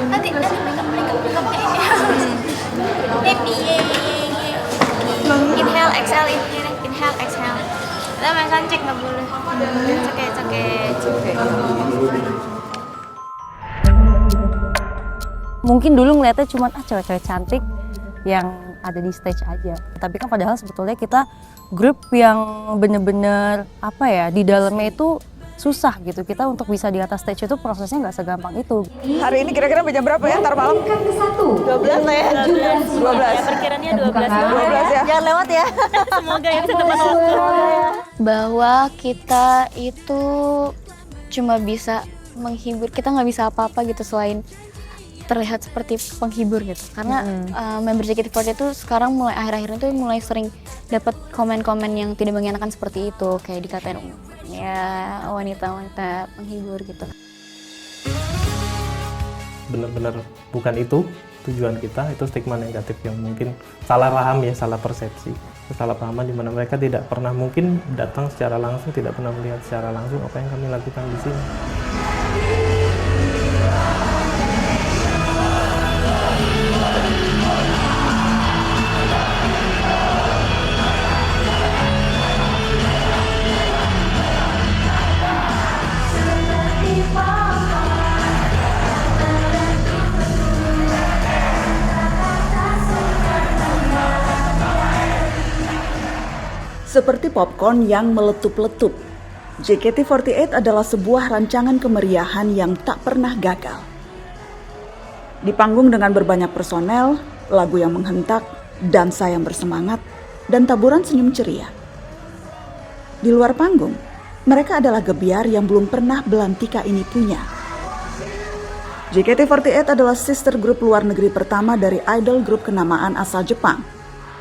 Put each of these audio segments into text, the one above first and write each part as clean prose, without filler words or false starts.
Nanti makeup happy inhale exhale inhale exhale. Lah makan cek nggak boleh. Cek. Mungkin dulu ngeliatnya cuma cewek-cewek cantik yang ada di stage aja. Tapi kan padahal sebetulnya kita grup yang bener-bener apa ya, di dalamnya itu susah gitu. Kita untuk bisa di atas stage itu prosesnya nggak segampang itu. Hari ini kira-kira jam berapa ya? Ntar malam? 12 lah ya? 12. Ya, perkiraannya 12. 12 ya? Jangan lewat ya. Semoga ya bisa tepat waktu. Bahwa kita itu cuma bisa menghibur, kita nggak bisa apa-apa gitu selain terlihat seperti penghibur gitu. Karena member JKT48 itu sekarang mulai akhir-akhir itu mulai sering dapat komen-komen yang tidak mengenakan seperti itu, kayak dikatain ya wanita-wanita penghibur gitu. Benar-benar bukan itu tujuan kita, itu stigma negatif yang mungkin salah paham ya, salah persepsi, kesalahpahaman di mana mereka tidak pernah mungkin datang secara langsung, tidak pernah melihat secara langsung apa yang kami lakukan di sini. Seperti popcorn yang meletup-letup, JKT48 adalah sebuah rancangan kemeriahan yang tak pernah gagal. Di panggung dengan berbanyak personel, lagu yang menghentak, dansa yang bersemangat, dan taburan senyum ceria. Di luar panggung, mereka adalah gebiar yang belum pernah Belantika ini punya. JKT48 adalah sister group luar negeri pertama dari idol grup kenamaan asal Jepang,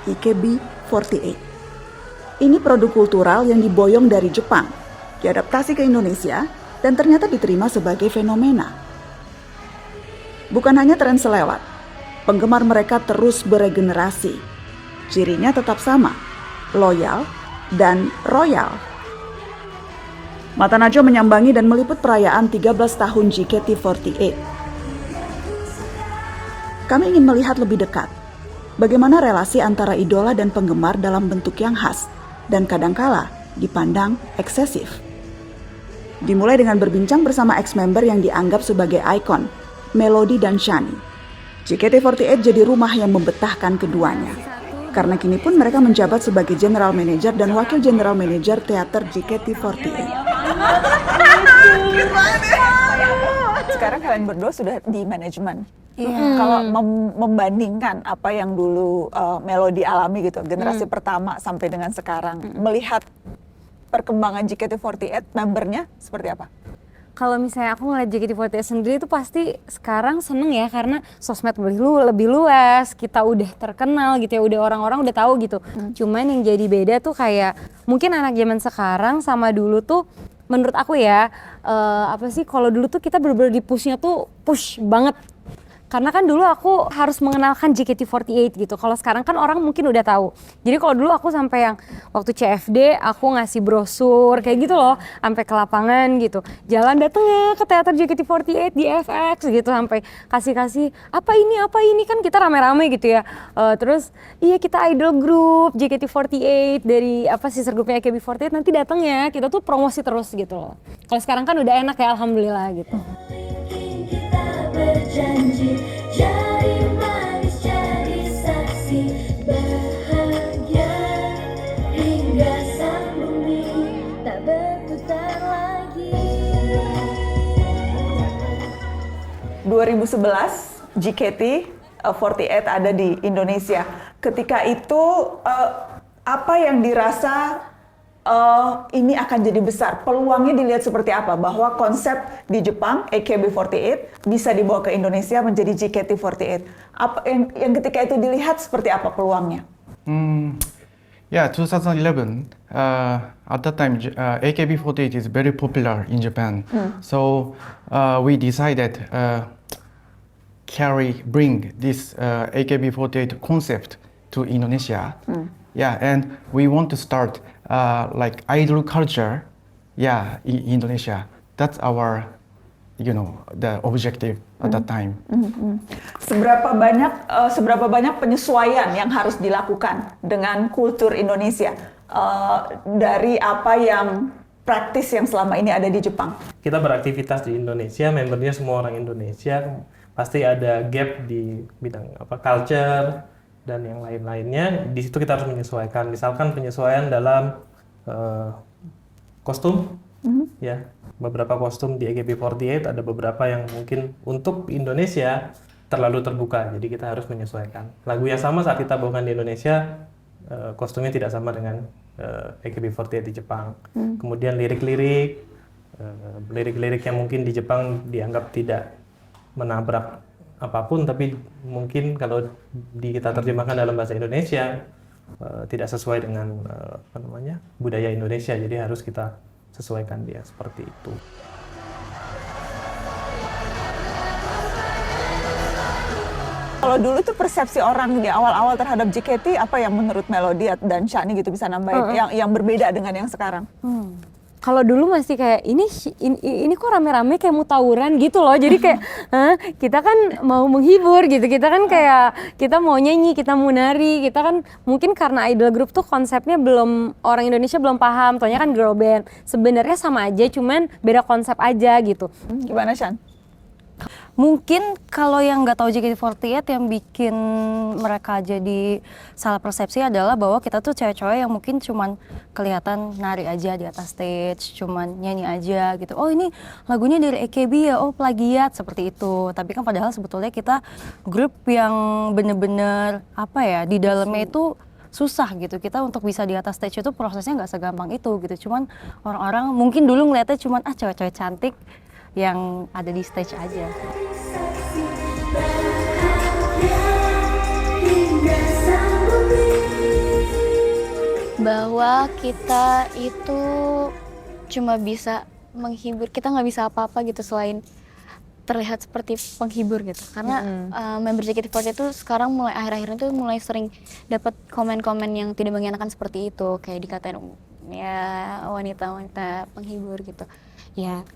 AKB48. Ini produk kultural yang diboyong dari Jepang, diadaptasi ke Indonesia, dan ternyata diterima sebagai fenomena. Bukan hanya tren selewat, penggemar mereka terus beregenerasi. Cirinya tetap sama, loyal dan royal. Mata Najwa menyambangi dan meliput perayaan 13 tahun JKT48. Kami ingin melihat lebih dekat bagaimana relasi antara idola dan penggemar dalam bentuk yang khas dan kadangkala dipandang eksesif. Dimulai dengan berbincang bersama ex-member yang dianggap sebagai ikon, Melody dan Shani. JKT48 jadi rumah yang membetahkan keduanya. Karena kini pun mereka menjabat sebagai General Manager dan Wakil General Manager teater JKT48. Sekarang kalian berdua sudah di manajemen. Kalau membandingkan apa yang dulu Melody alami gitu, generasi pertama sampai dengan sekarang, melihat perkembangan JKT48 membernya seperti apa? Kalau misalnya aku ngeliat JKT48 sendiri itu pasti sekarang seneng ya, karena sosmed lebih luas, kita udah terkenal gitu ya, udah orang-orang udah tahu gitu. Cuman yang jadi beda tuh kayak mungkin anak zaman sekarang sama dulu tuh menurut aku ya, apa sih, kalau dulu tuh kita bener-bener di pushnya tuh push banget. Karena kan dulu aku harus mengenalkan JKT48 gitu. Kalau sekarang kan orang mungkin udah tahu. Jadi kalau dulu aku sampai yang waktu CFD aku ngasih brosur kayak gitu loh, sampai ke lapangan gitu. Jalan dateng ya ke teater JKT48 di FX gitu, sampai kasih apa ini kan kita rame-rame gitu ya. Terus iya kita idol group JKT48 dari apa sister groupnya AKB48, nanti dateng ya, kita tuh promosi terus gitu loh. Kalau sekarang kan udah enak ya, alhamdulillah gitu. Berjanji jadi manis, jadi saksi bahagia hingga sang bumi tak berputar lagi. 2011 JKT48 ada di Indonesia. Ketika itu apa yang dirasa ini akan jadi besar? Peluangnya dilihat seperti apa? Bahwa konsep di Jepang, AKB48, bisa dibawa ke Indonesia menjadi JKT48. Apa yang ketika itu dilihat seperti apa peluangnya? Yeah, 2011, at that time, AKB48 is very popular in Japan. So we decided bring this AKB48 concept to Indonesia. Yeah, and we want to start like idol culture, in Indonesia. That's our the objective at that time. Seberapa banyak penyesuaian yang harus dilakukan dengan kultur Indonesia dari apa yang praktis yang selama ini ada di Jepang? Kita beraktivitas di Indonesia, membernya semua orang Indonesia, pasti ada gap di bidang culture dan yang lain-lainnya. Di situ kita harus menyesuaikan. Misalkan penyesuaian dalam kostum, ya, beberapa kostum di AKB48 ada beberapa yang mungkin untuk Indonesia terlalu terbuka, jadi kita harus menyesuaikan. Lagu yang sama saat kita bawakan di Indonesia, kostumnya tidak sama dengan AKB48 di Jepang. Kemudian lirik-lirik yang mungkin di Jepang dianggap tidak menabrak apapun, tapi mungkin kalau kita terjemahkan dalam bahasa Indonesia tidak sesuai dengan budaya Indonesia, jadi harus kita sesuaikan dia seperti itu. Kalau dulu tuh persepsi orang di awal-awal terhadap JKT apa yang menurut Melody dan Shani gitu bisa nambahin yang berbeda dengan yang sekarang? Kalau dulu masih kayak ini kok rame-rame kayak mau tawuran gitu loh. Jadi kayak kita kan mau menghibur gitu. Kita kan kayak kita mau nyanyi, kita mau nari. Kita kan mungkin karena idol group tuh konsepnya orang Indonesia belum paham. Taunya kan girl band. Sebenarnya sama aja, cuman beda konsep aja gitu. Gimana Shan? Mungkin kalau yang nggak tahu JKT48 yang bikin mereka jadi salah persepsi adalah bahwa kita tuh cewek-cewek yang mungkin cuman kelihatan nari aja di atas stage, cuman nyanyi aja gitu. Oh ini lagunya dari AKB ya, oh plagiat, seperti itu. Tapi kan padahal sebetulnya kita grup yang bener-bener di dalamnya itu susah gitu. Kita untuk bisa di atas stage itu prosesnya nggak segampang itu gitu. Cuman orang-orang mungkin dulu ngeliatnya cuman cewek-cewek cantik yang ada di stage aja. Bahwa kita itu cuma bisa menghibur, kita nggak bisa apa-apa gitu selain terlihat seperti penghibur gitu. Karena member JKT48 itu sekarang mulai akhir-akhir itu mulai sering dapat komen-komen yang tidak mengenakan seperti itu, kayak dikatain ya wanita-wanita penghibur gitu. Ya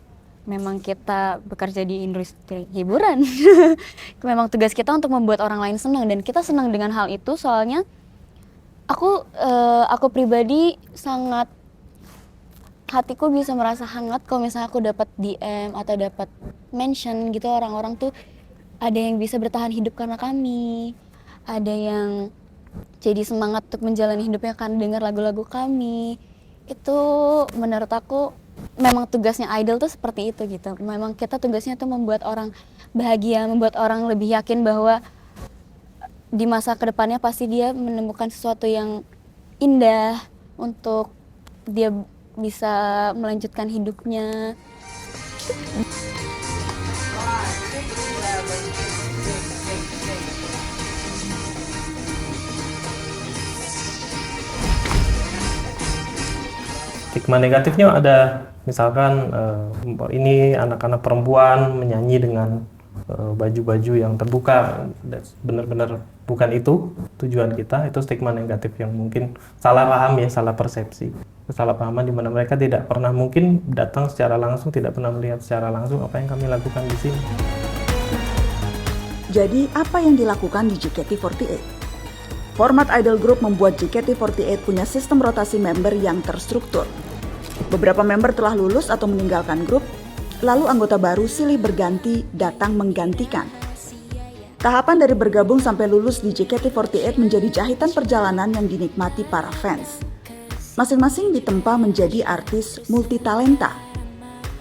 memang kita bekerja di industri hiburan. Memang tugas kita untuk membuat orang lain senang, dan kita senang dengan hal itu. Soalnya aku pribadi sangat, hatiku bisa merasa hangat kalau misalnya aku dapat DM atau dapat mention gitu, orang-orang tuh ada yang bisa bertahan hidup karena kami, ada yang jadi semangat untuk menjalani hidupnya karena dengar lagu-lagu kami. Itu menurut aku memang tugasnya idol tuh seperti itu gitu. Memang kita tugasnya tuh membuat orang bahagia, membuat orang lebih yakin bahwa di masa kedepannya pasti dia menemukan sesuatu yang indah untuk dia bisa melanjutkan hidupnya. Stigma negatifnya ada, misalkan ini anak-anak perempuan menyanyi dengan baju-baju yang terbuka, benar-benar bukan itu tujuan kita. Itu stigma negatif yang mungkin salah paham ya, salah persepsi, kesalahpahaman di mana mereka tidak pernah mungkin datang secara langsung, tidak pernah melihat secara langsung apa yang kami lakukan di sini. Jadi apa yang dilakukan di JKT48? Format idol group membuat JKT48 punya sistem rotasi member yang terstruktur. Beberapa member telah lulus atau meninggalkan grup, lalu anggota baru silih berganti datang menggantikan. Tahapan dari bergabung sampai lulus di JKT48 menjadi jahitan perjalanan yang dinikmati para fans. Masing-masing ditempa menjadi artis multitalenta.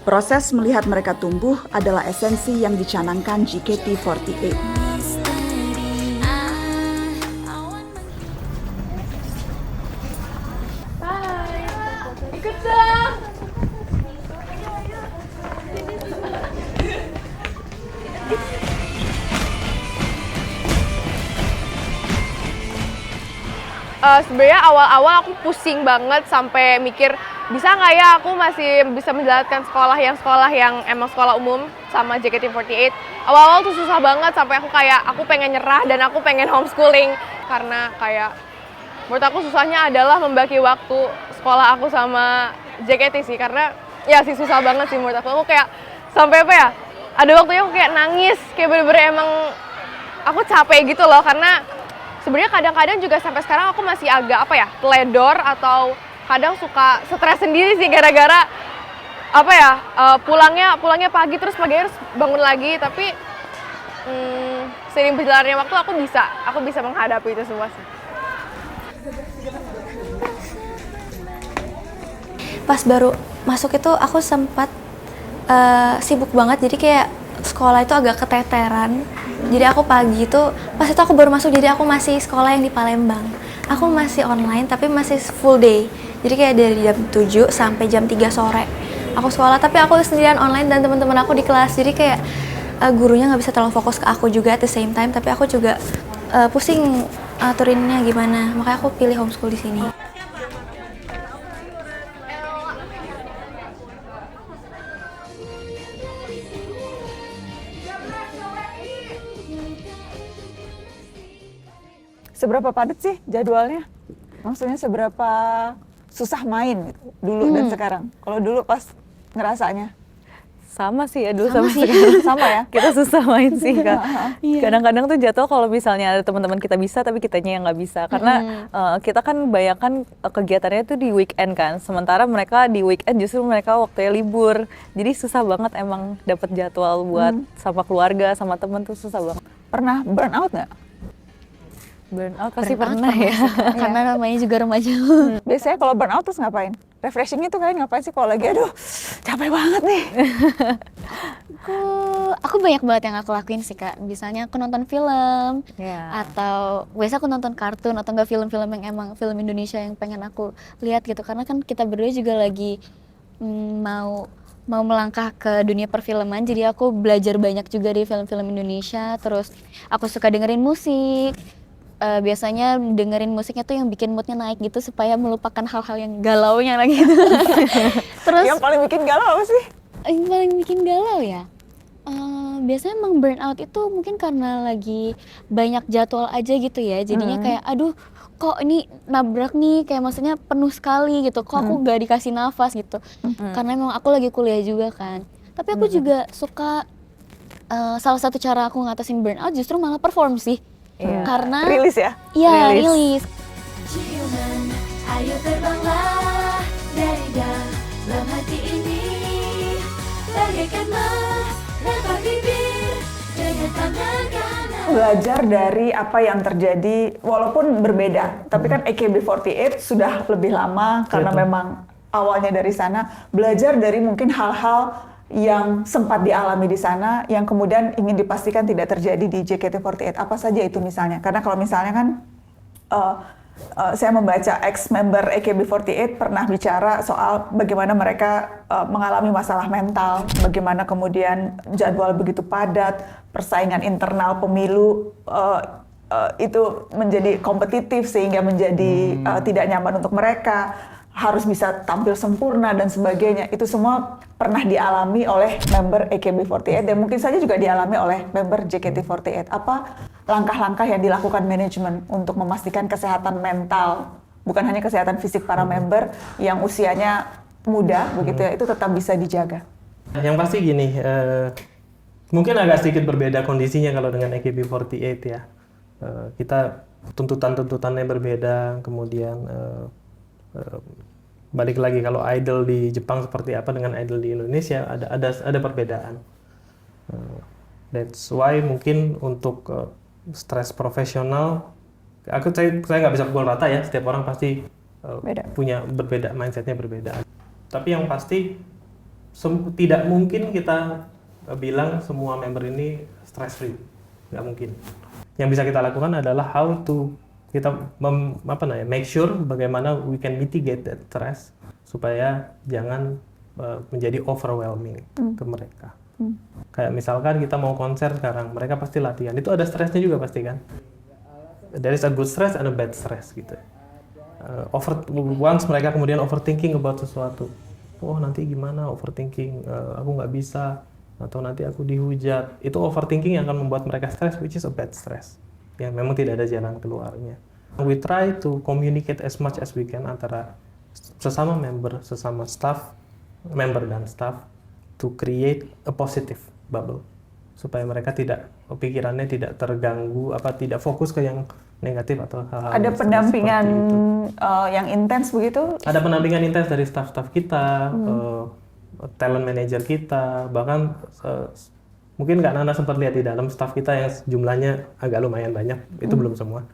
Proses melihat mereka tumbuh adalah esensi yang dicanangkan JKT48. Sebenarnya awal-awal aku pusing banget sampai mikir bisa nggak ya aku masih bisa menjalankan sekolah yang emang sekolah umum sama JKT48. Awal-awal tuh susah banget sampai aku pengen nyerah dan aku pengen homeschooling karena kayak menurut aku susahnya adalah membagi waktu sekolah aku sama JKT sih, karena ya sih susah banget sih menurut aku kayak sampai ada waktunya aku kayak nangis, kayak bener-bener emang aku capek gitu loh, karena sebenarnya kadang-kadang juga sampai sekarang aku masih agak teledor atau kadang suka stres sendiri sih gara-gara pulangnya pagi terus pagi harus bangun lagi, tapi seiring berjalannya waktu aku bisa menghadapi itu semua sih. Pas baru masuk itu aku sempat sibuk banget, jadi kayak sekolah itu agak keteteran. Jadi aku pagi itu, pas itu aku baru masuk, jadi aku masih sekolah yang di Palembang. Aku masih online tapi masih full day. Jadi kayak dari jam 7 sampai jam 3 sore aku sekolah, tapi aku sendirian online dan teman-teman aku di kelas. Jadi kayak gurunya nggak bisa terlalu fokus ke aku juga at the same time, tapi aku juga pusing aturinnya gimana. Makanya aku pilih homeschool di sini. Seberapa padat sih jadwalnya? Maksudnya seberapa susah main gitu, dulu dan sekarang? Kalau dulu pas ngerasanya? Sama sih ya, dulu sama sih. sekarang. Sama ya? Kita susah main sih Kak. Kadang-kadang tuh jatuh kalau misalnya ada teman-teman kita bisa tapi kitanya yang nggak bisa, karena kita kan bayangkan kegiatannya tuh di weekend kan, sementara mereka di weekend justru mereka waktunya libur, jadi susah banget emang dapat jadwal buat sama keluarga sama temen tuh susah banget. Pernah burn out nggak? Burnout pasti pernah ya. Karena namanya juga remaja. Biasanya kalau burn out terus ngapain? Refreshingnya tuh kalian ngapain sih kalau lagi aduh capek banget nih? Aku banyak banget yang aku lakuin sih Kak. Misalnya aku nonton film, Ya. atau biasa aku nonton kartun atau enggak film-film yang emang film Indonesia yang pengen aku lihat gitu. Karena kan kita berdua juga lagi mau melangkah ke dunia perfilman, jadi aku belajar banyak juga di film-film Indonesia. Terus aku suka dengerin musik. Biasanya dengerin musiknya tuh yang bikin moodnya naik gitu supaya melupakan hal-hal yang galaunya lagi gitu. Terus Yang paling bikin galau apa sih? yang paling bikin galau ya, biasanya emang burnout itu mungkin karena lagi banyak jadwal aja gitu ya, jadinya kayak aduh kok ini nabrak nih, kayak maksudnya penuh sekali gitu, kok aku gak dikasih nafas gitu. Karena emang aku lagi kuliah juga kan, tapi aku juga suka salah satu cara aku ngatasin burnout justru malah perform sih. Karena Rilis ya? iya rilis. Ciuman, ayo terbanglah dari dalam hati ini, bagaikan melempar bibir dengan tangan kanan. Belajar dari apa yang terjadi walaupun berbeda, tapi kan AKB48 sudah lebih lama karena Betul. memang awalnya dari sana. Belajar dari mungkin hal-hal yang sempat dialami di sana yang kemudian ingin dipastikan tidak terjadi di JKT48. Apa saja itu misalnya? Karena kalau misalnya kan saya membaca ex-member AKB48 pernah bicara soal bagaimana mereka mengalami masalah mental, bagaimana kemudian jadwal begitu padat, persaingan internal pemilu itu menjadi kompetitif sehingga menjadi tidak nyaman untuk mereka, harus bisa tampil sempurna dan sebagainya. Itu semua pernah dialami oleh member AKB48 dan mungkin saja juga dialami oleh member JKT48. Apa langkah-langkah yang dilakukan manajemen untuk memastikan kesehatan mental, bukan hanya kesehatan fisik para member yang usianya muda begitu ya, itu tetap bisa dijaga? Yang pasti gini, mungkin agak sedikit berbeda kondisinya kalau dengan AKB48 ya. Kita tuntutannya berbeda, kemudian balik lagi kalau idol di Jepang seperti apa dengan idol di Indonesia ada perbedaan. That's why mungkin untuk stres profesional, saya nggak bisa pukul rata ya, setiap orang pasti punya berbeda, mindsetnya berbeda. Tapi yang pasti tidak mungkin kita bilang semua member ini stress free, nggak mungkin. Yang bisa kita lakukan adalah how to kita make sure bagaimana we can mitigate that stress supaya jangan menjadi overwhelming ke mereka. Kayak misalkan kita mau konser sekarang, mereka pasti latihan, itu ada stresnya juga pasti kan. There is a good stress and a bad stress gitu. Once mereka kemudian overthinking about sesuatu, oh nanti gimana overthinking, aku nggak bisa, atau nanti aku dihujat, itu overthinking yang akan membuat mereka stres, which is a bad stress. Ya memang tidak ada jalan keluarnya. We try to communicate as much as we can antara sesama member, sesama staff, member dan staff, to create a positive bubble supaya mereka pikirannya tidak terganggu, tidak fokus ke yang negatif atau hal-hal Ada yang pendampingan seperti itu. yang intens begitu? Ada pendampingan intens dari staff-staff kita, talent manager kita, bahkan mungkin Kak Nana sempat lihat di dalam staff kita yang jumlahnya agak lumayan banyak, itu belum semua.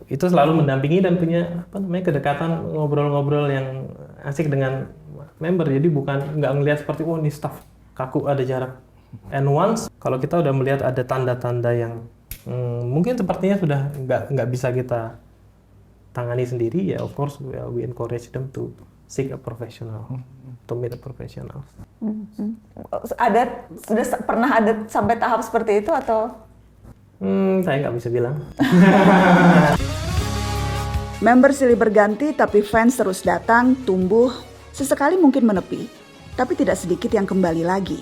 Itu selalu mendampingi dan punya kedekatan, ngobrol-ngobrol yang asik dengan member. Jadi bukan nggak ngelihat seperti ini staff kaku, ada jarak. And once kalau kita udah melihat ada tanda-tanda yang mungkin sepertinya sudah nggak bisa kita tangani sendiri, ya of course we encourage them to seek a professional, to meet a professional. Sudah pernah ada sampai tahap seperti itu atau? Saya nggak bisa bilang. Member silih berganti tapi fans terus datang, tumbuh, sesekali mungkin menepi, tapi tidak sedikit yang kembali lagi.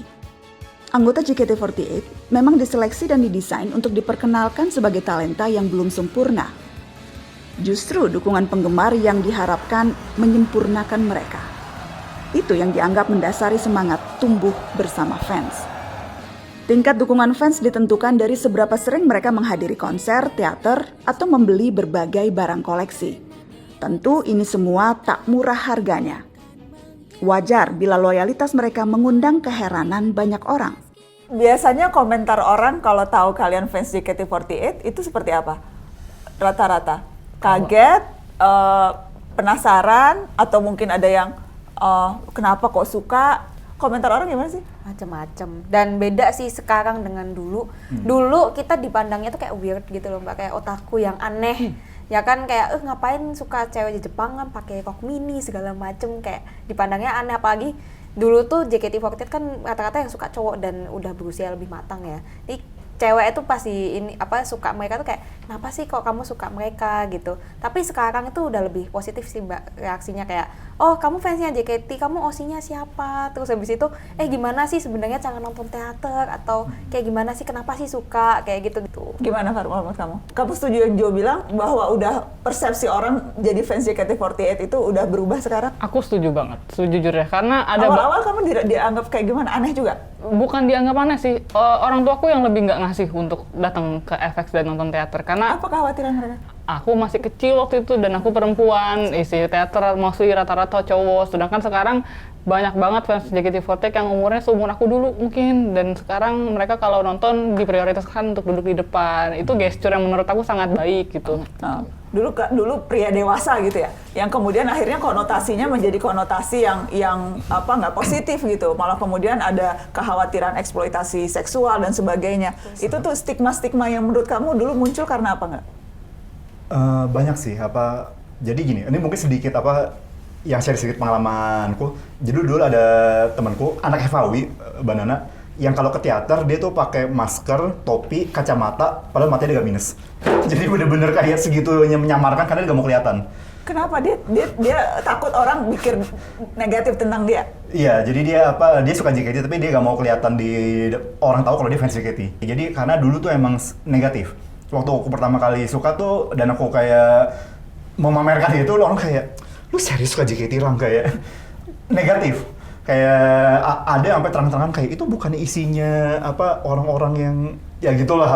Anggota JKT48 memang diseleksi dan didesain untuk diperkenalkan sebagai talenta yang belum sempurna. Justru dukungan penggemar yang diharapkan menyempurnakan mereka. Itu yang dianggap mendasari semangat tumbuh bersama fans. Tingkat dukungan fans ditentukan dari seberapa sering mereka menghadiri konser, teater, atau membeli berbagai barang koleksi. Tentu ini semua tak murah harganya. Wajar bila loyalitas mereka mengundang keheranan banyak orang. Biasanya komentar orang kalau tahu kalian fans JKT48 itu seperti apa? Rata-rata kaget, penasaran, atau mungkin ada yang kenapa kok suka? Komentar orang gimana sih? Macem-macem, dan beda sih sekarang dengan dulu. Dulu kita dipandangnya tuh kayak weird gitu loh Mbak, kayak otaku yang aneh. Ya kan kayak ngapain suka cewek di Jepang kan pakai kok mini segala macem, kayak dipandangnya aneh. Apalagi dulu tuh JKT48 kan rata-rata yang suka cowok dan udah berusia lebih matang ya. Jadi cewek itu pasti suka mereka tuh kayak kenapa sih kok kamu suka mereka gitu. Tapi sekarang itu udah lebih positif sih Mbak reaksinya, kayak oh kamu fansnya JKT, kamu OSI-nya siapa, terus habis itu gimana sih sebenarnya cara nonton teater, atau kayak gimana sih kenapa sih suka kayak gitu. Gimana Farma menurut kamu? Kamu setuju yang Jo bilang bahwa udah persepsi orang jadi fans JKT48 itu udah berubah sekarang? Aku setuju banget, sejujurnya, karena ada awal-awal kamu dianggap kayak gimana, aneh juga? Bukan dianggap aneh sih, orang tuaku yang lebih nggak ngasih untuk datang ke FX dan nonton teater, karena apa kekhawatiran mereka? Aku masih kecil waktu itu dan aku perempuan, isi teater mostly rata-rata cowok, sedangkan sekarang banyak banget fans JKT48 yang umurnya seumur aku dulu mungkin, dan sekarang mereka kalau nonton diprioritaskan untuk duduk di depan. Itu gesture yang menurut aku sangat baik gitu. Nah, dulu pria dewasa gitu ya, yang kemudian akhirnya konotasinya menjadi konotasi yang nggak positif gitu, malah kemudian ada kekhawatiran eksploitasi seksual dan sebagainya. Itu tuh stigma-stigma yang menurut kamu dulu muncul karena apa nggak? Banyak sih, jadi gini, ini mungkin sedikit yang share sedikit pengalamanku. Jadi dulu ada temanku, anak FAWI, Banana, yang kalau ke teater dia tuh pakai masker, topi, kacamata, padahal matanya dia gak minus. Jadi bener-bener kayak segitunya menyamarkan karena dia gak mau kelihatan. Kenapa? Dia takut orang mikir negatif tentang dia? Iya, jadi dia suka JKT tapi dia gak mau kelihatan orang tahu kalau dia fans JKT. Jadi karena dulu tuh emang negatif. Waktu aku pertama kali suka tuh dan aku kayak memamerkan itu, orang kayak, lu serius suka JKT Lang? Kayak negatif. Kayak ada sampai terang-terangan kayak itu bukannya isinya orang-orang yang ya gitulah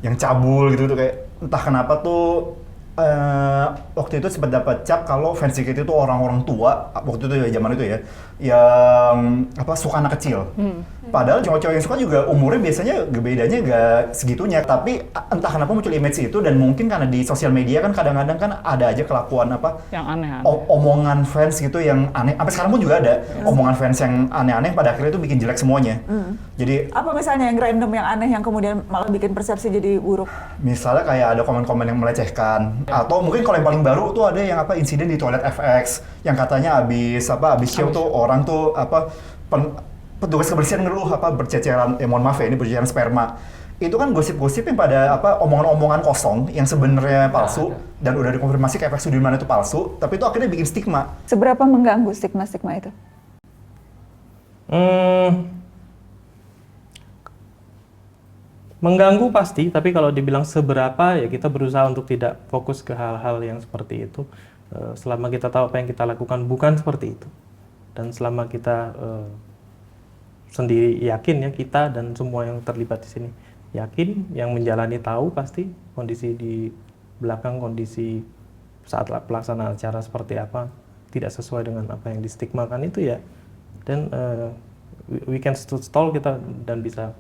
yang cabul gitu kayak entah kenapa tuh waktu itu sempat dapat cap kalau fans JKT itu orang-orang tua waktu itu ya, zaman itu ya, yang suka anak kecil. Padahal cowok-cowok yang suka juga umurnya biasanya bedanya gak segitunya, tapi entah kenapa muncul image itu, dan mungkin karena di sosial media kan kadang-kadang kan ada aja kelakuan yang aneh-aneh. Omongan fans gitu yang aneh, sampai sekarang pun juga ada omongan fans yang aneh-aneh pada akhirnya itu bikin jelek semuanya. Jadi apa misalnya yang random yang aneh yang kemudian malah bikin persepsi jadi buruk? Misalnya kayak ada komen-komen yang melecehkan, atau mungkin kalau yang paling baru tuh ada yang insiden di toilet FX yang katanya abis show tuh orang tuh petugas kebersihan ngeluh berceceran, mohon maaf ya, ini berceceran sperma. Itu kan gosip-gosip yang pada omongan-omongan kosong yang sebenarnya palsu dan udah dikonfirmasi ke FX Sudirman itu palsu, tapi itu akhirnya bikin stigma. Seberapa mengganggu stigma-stigma itu? Mengganggu pasti, tapi kalau dibilang seberapa ya kita berusaha untuk tidak fokus ke hal-hal yang seperti itu. Selama kita tahu apa yang kita lakukan bukan seperti itu, dan selama kita sendiri yakin ya, kita dan semua yang terlibat di sini yakin, yang menjalani tahu pasti kondisi di belakang, kondisi saat pelaksanaan acara seperti apa, tidak sesuai dengan apa yang distigmakan itu ya. Dan we can stall kita dan bisa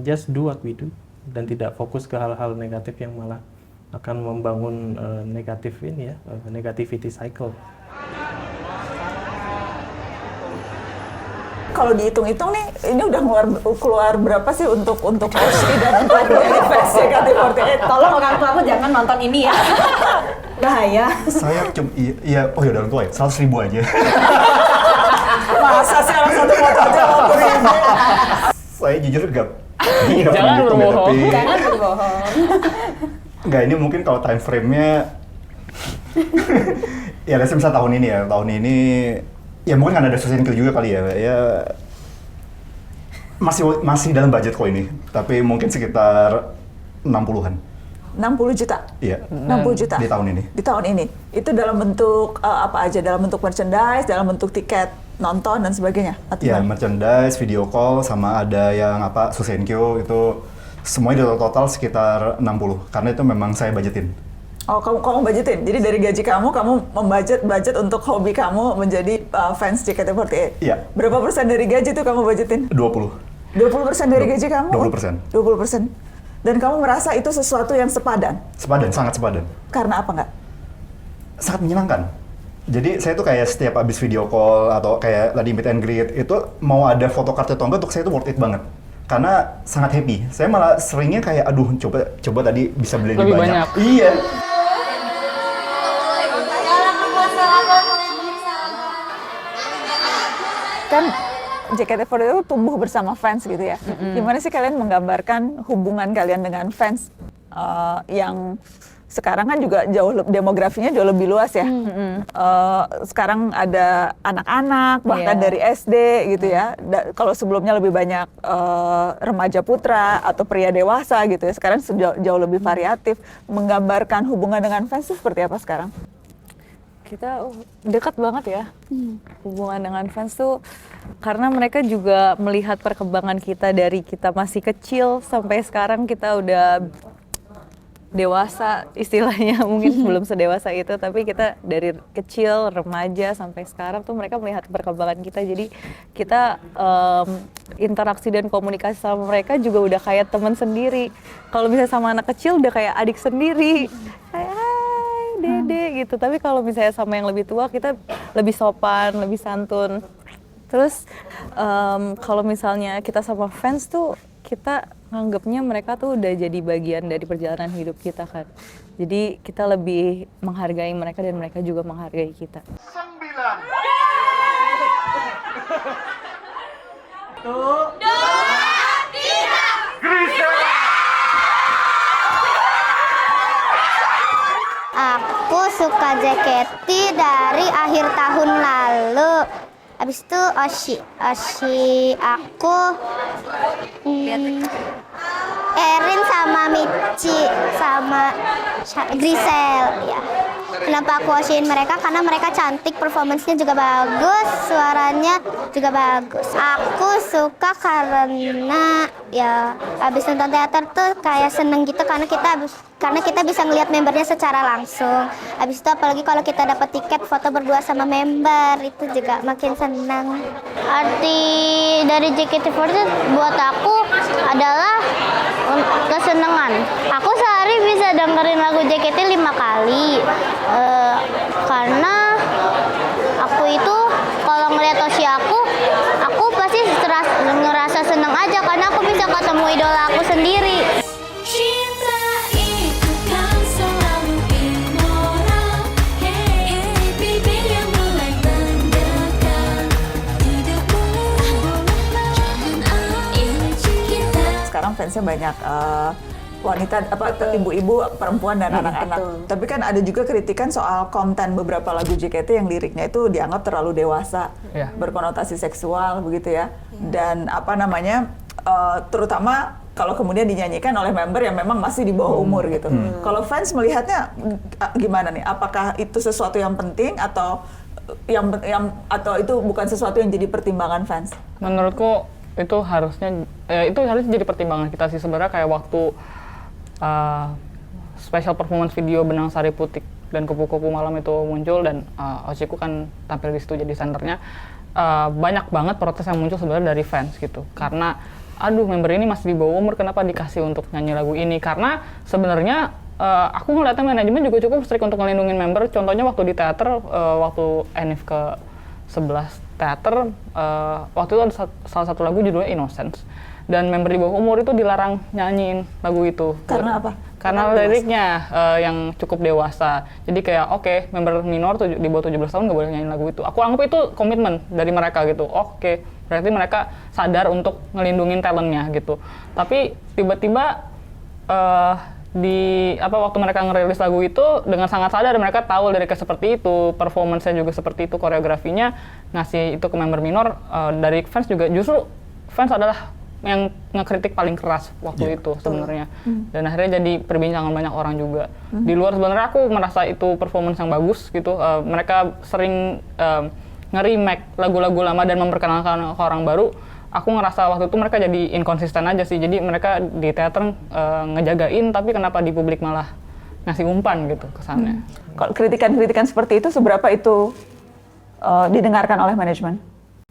just do what we do dan tidak fokus ke hal-hal negatif yang malah akan membangun negatif ini ya, negativity cycle. Kalau dihitung-hitung nih, ini udah keluar berapa sih untuk Oshi dan untuk fans JKT48? Tolong orang tua aku jangan nonton ini ya. Bahaya. Saya cuma iya, oh ya dalam tua ya, 100.000 aja. Masa sih orang satu foto aja 50.000? Saya jujur gak. Jangan berbohong. Jangan berbohong. Enggak, ini mungkin kalau time frame-nya ya misalnya tahun ini ya mungkin kan ada Susenkyo juga kali ya masih dalam budget kok ini, tapi mungkin sekitar 60-an. 60 juta? Iya. 60 juta? Di tahun ini. Di tahun ini? Itu dalam bentuk apa aja? Dalam bentuk merchandise, dalam bentuk tiket nonton dan sebagainya? Iya, merchandise, video call, sama ada yang Susenkyo itu semuanya total sekitar 60, karena itu memang saya budgetin. Oh, kamu budgetin? Jadi dari gaji kamu budget untuk hobi kamu menjadi fans JKT48? Iya. Berapa persen dari gaji tuh kamu budgetin? 20% 20% dari gaji kamu? 20%. 20%. Dan kamu merasa itu sesuatu yang sepadan? Sepadan, sangat sepadan. Karena apa nggak? Sangat menyenangkan. Jadi saya tuh kayak setiap habis video call atau kayak tadi meet and greet, itu mau ada foto kartu atau enggak, untuk saya itu worth it banget. Karena sangat happy. Saya malah seringnya kayak, aduh coba tadi bisa beli lebih banyak. Iya. Kan JKT48 itu tumbuh bersama fans gitu ya. Gimana sih kalian menggambarkan hubungan kalian dengan fans yang sekarang kan juga demografinya jauh lebih luas ya. Sekarang ada anak-anak bahkan dari SD gitu ya. Kalau sebelumnya lebih banyak remaja putra atau pria dewasa gitu ya. Sekarang jauh lebih variatif. Menggambarkan hubungan dengan fans itu seperti apa sekarang? Kita dekat banget ya hubungan dengan fans tuh, karena mereka juga melihat perkembangan kita dari kita masih kecil sampai sekarang kita udah dewasa istilahnya, mungkin belum sedewasa itu, tapi kita dari kecil remaja sampai sekarang tuh mereka melihat perkembangan kita, jadi kita interaksi dan komunikasi sama mereka juga udah kayak teman sendiri. Kalau misalnya sama anak kecil udah kayak adik sendiri, kayak dede gitu. Tapi kalau misalnya sama yang lebih tua kita lebih sopan, lebih santun. Terus kalau misalnya kita sama fans tuh kita nganggapnya mereka tuh udah jadi bagian dari perjalanan hidup kita kan. Jadi kita lebih menghargai mereka dan mereka juga menghargai kita. 9 2 3 Grisel. Aku suka JKT dari akhir tahun lalu. Habis itu Oshi aku Erin sama Michi sama Grisel ya. Kenapa aku Oshin mereka? Karena mereka cantik, performance-nya juga bagus, suaranya juga bagus. Aku suka karena ya habis nonton teater tuh kayak seneng gitu, karena kita bisa ngelihat membernya secara langsung. Habis itu apalagi kalau kita dapat tiket foto berdua sama member, itu juga makin senang. Arti dari JKT48 buat aku adalah kesenangan. Aku sehari bisa dengerin lagu JKT 5 kali. Karena aku itu kalau ngeliat Oshi aku pasti ngerasa seneng aja karena aku bisa ketemu idola aku sendiri. Sekarang fansnya banyak wanita, ibu-ibu, perempuan dan anak-anak. Tapi kan ada juga kritikan soal konten beberapa lagu JKT yang liriknya itu dianggap terlalu dewasa, berkonotasi seksual begitu ya. Dan terutama kalau kemudian dinyanyikan oleh member yang memang masih di bawah umur gitu. Kalau fans melihatnya gimana nih? Apakah itu sesuatu yang penting atau yang atau itu bukan sesuatu yang jadi pertimbangan fans? Menurutku itu harusnya jadi pertimbangan kita sih sebenarnya, kayak waktu special performance video Benang Sari Putih dan Kupu-Kupu Malam itu muncul dan Ochiku kan tampil di situ jadi senternya. Banyak banget protes yang muncul sebenarnya dari fans gitu, karena aduh member ini masih di bawah umur, kenapa dikasih untuk nyanyi lagu ini. Karena sebenarnya aku ngeliatnya manajemen juga cukup strict untuk ngelindungin member. Contohnya waktu di teater, waktu Enif ke 11 teater, waktu itu ada salah satu lagu judulnya Innocence, dan member di bawah umur itu dilarang nyanyiin lagu itu. Karena apa? Karena liriknya yang cukup dewasa. Jadi kayak oke, member minor di bawah 17 tahun nggak boleh nyanyiin lagu itu. Aku anggap itu komitmen dari mereka gitu. Oke, berarti mereka sadar untuk ngelindungin talentnya gitu. Tapi tiba-tiba waktu mereka ngerilis lagu itu dengan sangat sadar, mereka tahu liriknya seperti itu, performance-nya juga seperti itu, koreografinya ngasih itu ke member minor. Dari fans juga, justru fans adalah yang ngekritik paling keras waktu itu sebenarnya. Dan akhirnya jadi perbincangan banyak orang juga. Di luar sebenarnya aku merasa itu performance yang bagus gitu. Mereka sering nge-remake lagu-lagu lama dan memperkenalkan ke orang baru. Aku ngerasa waktu itu mereka jadi inkonsisten aja sih. Jadi mereka di teater ngejagain, tapi kenapa di publik malah ngasih umpan gitu kesannya. Kalau kritikan-kritikan seperti itu, seberapa itu didengarkan oleh manajemen?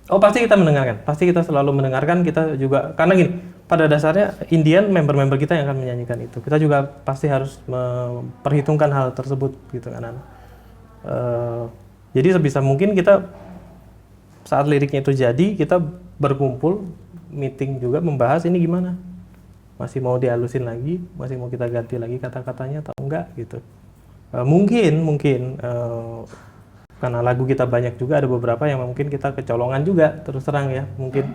Oh, pasti kita mendengarkan, pasti kita selalu mendengarkan. Kita juga, karena gini, pada dasarnya Indian member-member kita yang akan menyanyikan itu. Kita juga pasti harus memperhitungkan hal tersebut gitu kan. Jadi sebisa mungkin kita saat liriknya itu jadi, kita berkumpul, meeting juga membahas ini gimana. Masih mau dihalusin lagi, masih mau kita ganti lagi kata-katanya atau enggak gitu. Mungkin karena lagu kita banyak juga, ada beberapa yang mungkin kita kecolongan juga, terus terang ya, mungkin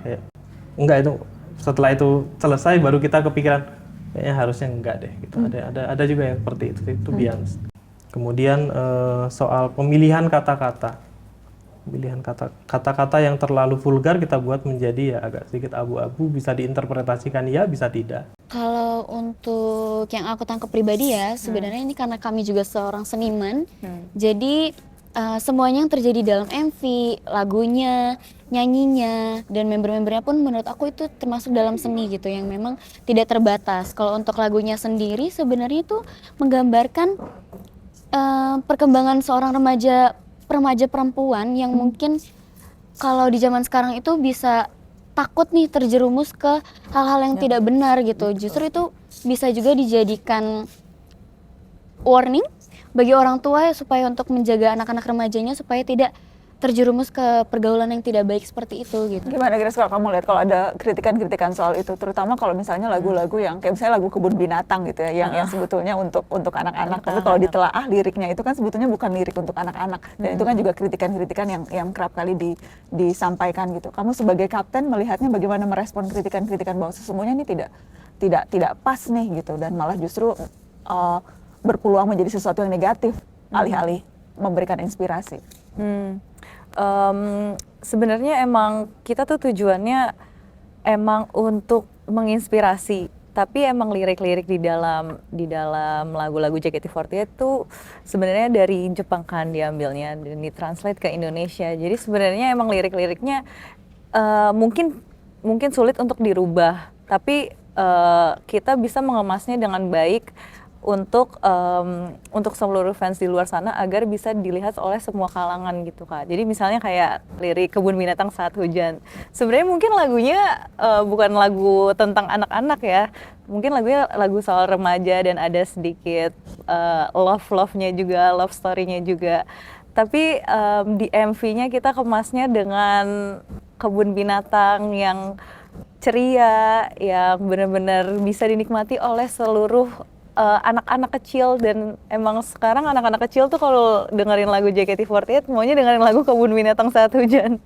enggak, itu setelah itu selesai baru kita kepikiran kayaknya harusnya enggak deh gitu. Ada juga yang seperti itu biasa. Kemudian soal pemilihan kata-kata yang terlalu vulgar kita buat menjadi ya agak sedikit abu-abu, bisa diinterpretasikan ya, bisa tidak. Kalau untuk yang aku tangkap pribadi ya, sebenarnya ini karena kami juga seorang seniman, jadi semuanya yang terjadi dalam MV, lagunya, nyanyinya, dan member-membernya pun menurut aku itu termasuk dalam seni gitu, yang memang tidak terbatas. Kalau untuk lagunya sendiri sebenarnya itu menggambarkan perkembangan seorang remaja perempuan yang mungkin kalau di zaman sekarang itu bisa takut nih terjerumus ke hal-hal yang tidak benar gitu. Justru itu bisa juga dijadikan warning bagi orang tua ya, supaya untuk menjaga anak-anak remajanya supaya tidak terjerumus ke pergaulan yang tidak baik seperti itu gitu. Gimana Grace kalau kamu lihat kalau ada kritikan-kritikan soal itu, terutama kalau misalnya lagu-lagu yang kayak misalnya lagu Kebun Binatang gitu ya, yang sebetulnya untuk anak-anak, tapi kalau ditelaah liriknya itu kan sebetulnya bukan lirik untuk anak-anak, dan itu kan juga kritikan-kritikan yang kerap kali disampaikan gitu. Kamu sebagai kapten melihatnya bagaimana merespon kritikan-kritikan bahwa sesungguhnya ini tidak pas nih gitu, dan malah justru berpeluang menjadi sesuatu yang negatif alih-alih memberikan inspirasi. Sebenarnya emang kita tuh tujuannya emang untuk menginspirasi, tapi emang lirik-lirik di dalam lagu-lagu JKT48 tuh sebenarnya dari Jepang kan diambilnya dan ditranslate ke Indonesia. Jadi sebenarnya emang lirik-liriknya mungkin sulit untuk dirubah, tapi kita bisa mengemasnya dengan baik untuk seluruh fans di luar sana agar bisa dilihat oleh semua kalangan gitu Kak. Jadi misalnya kayak lirik Kebun Binatang Saat Hujan. Sebenarnya mungkin lagunya bukan lagu tentang anak-anak ya. Mungkin lagunya lagu soal remaja dan ada sedikit love-nya juga, love story-nya juga. Tapi di MV-nya kita kemasnya dengan kebun binatang yang ceria, yang benar-benar bisa dinikmati oleh seluruh anak-anak kecil. Dan emang sekarang anak-anak kecil tuh kalau dengerin lagu JKT48 maunya dengerin lagu Kebun Binatang Saat Hujan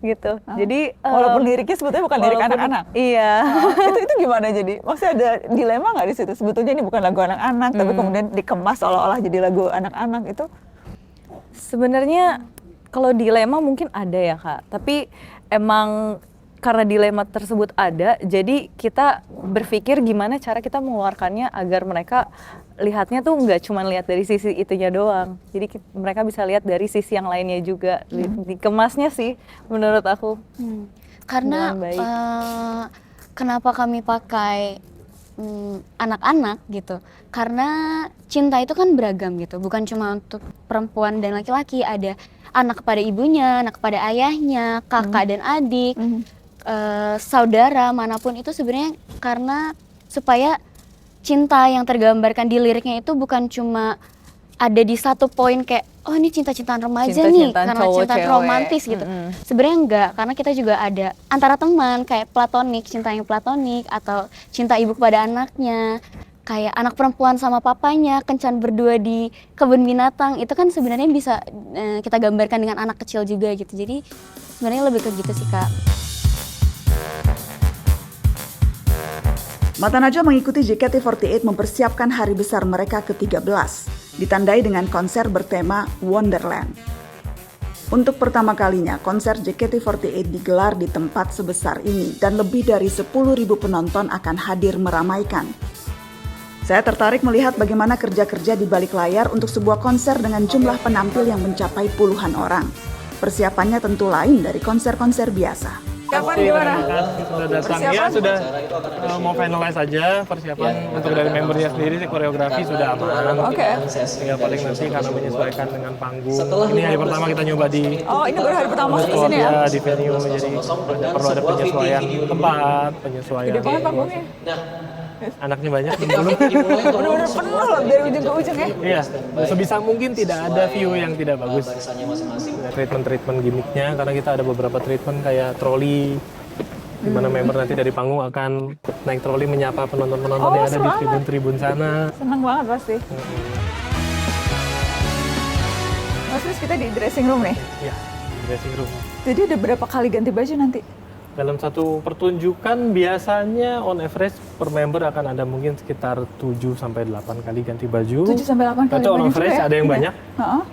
gitu. Jadi walaupun liriknya sebetulnya bukan lirik anak-anak. Iya. Itu gimana jadi? Maksudnya ada dilema nggak di situ? Sebetulnya ini bukan lagu anak-anak, tapi kemudian dikemas seolah-olah jadi lagu anak-anak itu? Sebenarnya kalau dilema mungkin ada ya Kak. Tapi emang karena dilema tersebut ada, jadi kita berpikir gimana cara kita mengeluarkannya agar mereka lihatnya tuh nggak cuma lihat dari sisi itunya doang. Jadi mereka bisa lihat dari sisi yang lainnya juga. Dikemasnya sih menurut aku. Karena kenapa kami pakai anak-anak gitu? Karena cinta itu kan beragam gitu, bukan cuma untuk perempuan dan laki-laki. Ada anak kepada ibunya, anak kepada ayahnya, kakak dan adik, saudara manapun itu sebenarnya karena supaya cinta yang tergambarkan di liriknya itu bukan cuma ada di satu poin kayak oh ini cinta-cintaan remaja nih karena cinta romantis gitu. Sebenarnya enggak, karena kita juga ada antara teman kayak platonik, cinta yang platonik atau cinta ibu kepada anaknya. Kayak anak perempuan sama papanya kencan berdua di kebun binatang, itu kan sebenarnya bisa kita gambarkan dengan anak kecil juga gitu. Jadi sebenarnya lebih ke gitu sih Kak. Mata Najwa mengikuti JKT48 mempersiapkan hari besar mereka ke-13, ditandai dengan konser bertema Wonderland. Untuk pertama kalinya, konser JKT48 digelar di tempat sebesar ini dan lebih dari 10.000 penonton akan hadir meramaikan. Saya tertarik melihat bagaimana kerja-kerja di balik layar untuk sebuah konser dengan jumlah penampil yang mencapai puluhan orang. Persiapannya tentu lain dari konser-konser biasa. Kapan gimana? Sudah datang ya, sudah mau finalize aja persiapan untuk dari membernya sendiri, koreografi sudah aman. Tinggal paling nanti karena menyesuaikan dengan panggung. Ini hari pertama kita nyoba di. Oh, ini baru hari pertama di sini ya? Di venue, jadi perlu ada penyesuaian tempat, penyesuaian. Gede banget panggungnya. Anaknya banyak belum. Bener-bener penuh loh dari ujung ke ujung ya. Iya, sebisa mungkin tidak ada view yang tidak bagus. Treatment gimmicknya, karena kita ada beberapa treatment kayak troli, di mana member nanti dari panggung akan naik troli menyapa penonton-penonton yang ada di tribun-tribun sana. Senang banget pasti. Mas, terus kita di dressing room nih? Iya, dressing room. Jadi ada berapa kali ganti baju nanti? Dalam satu pertunjukan biasanya on average per member akan ada mungkin sekitar 7 sampai 8 kali ganti baju. 7 sampai 8 kali itu on average ya? Ada yang banyak.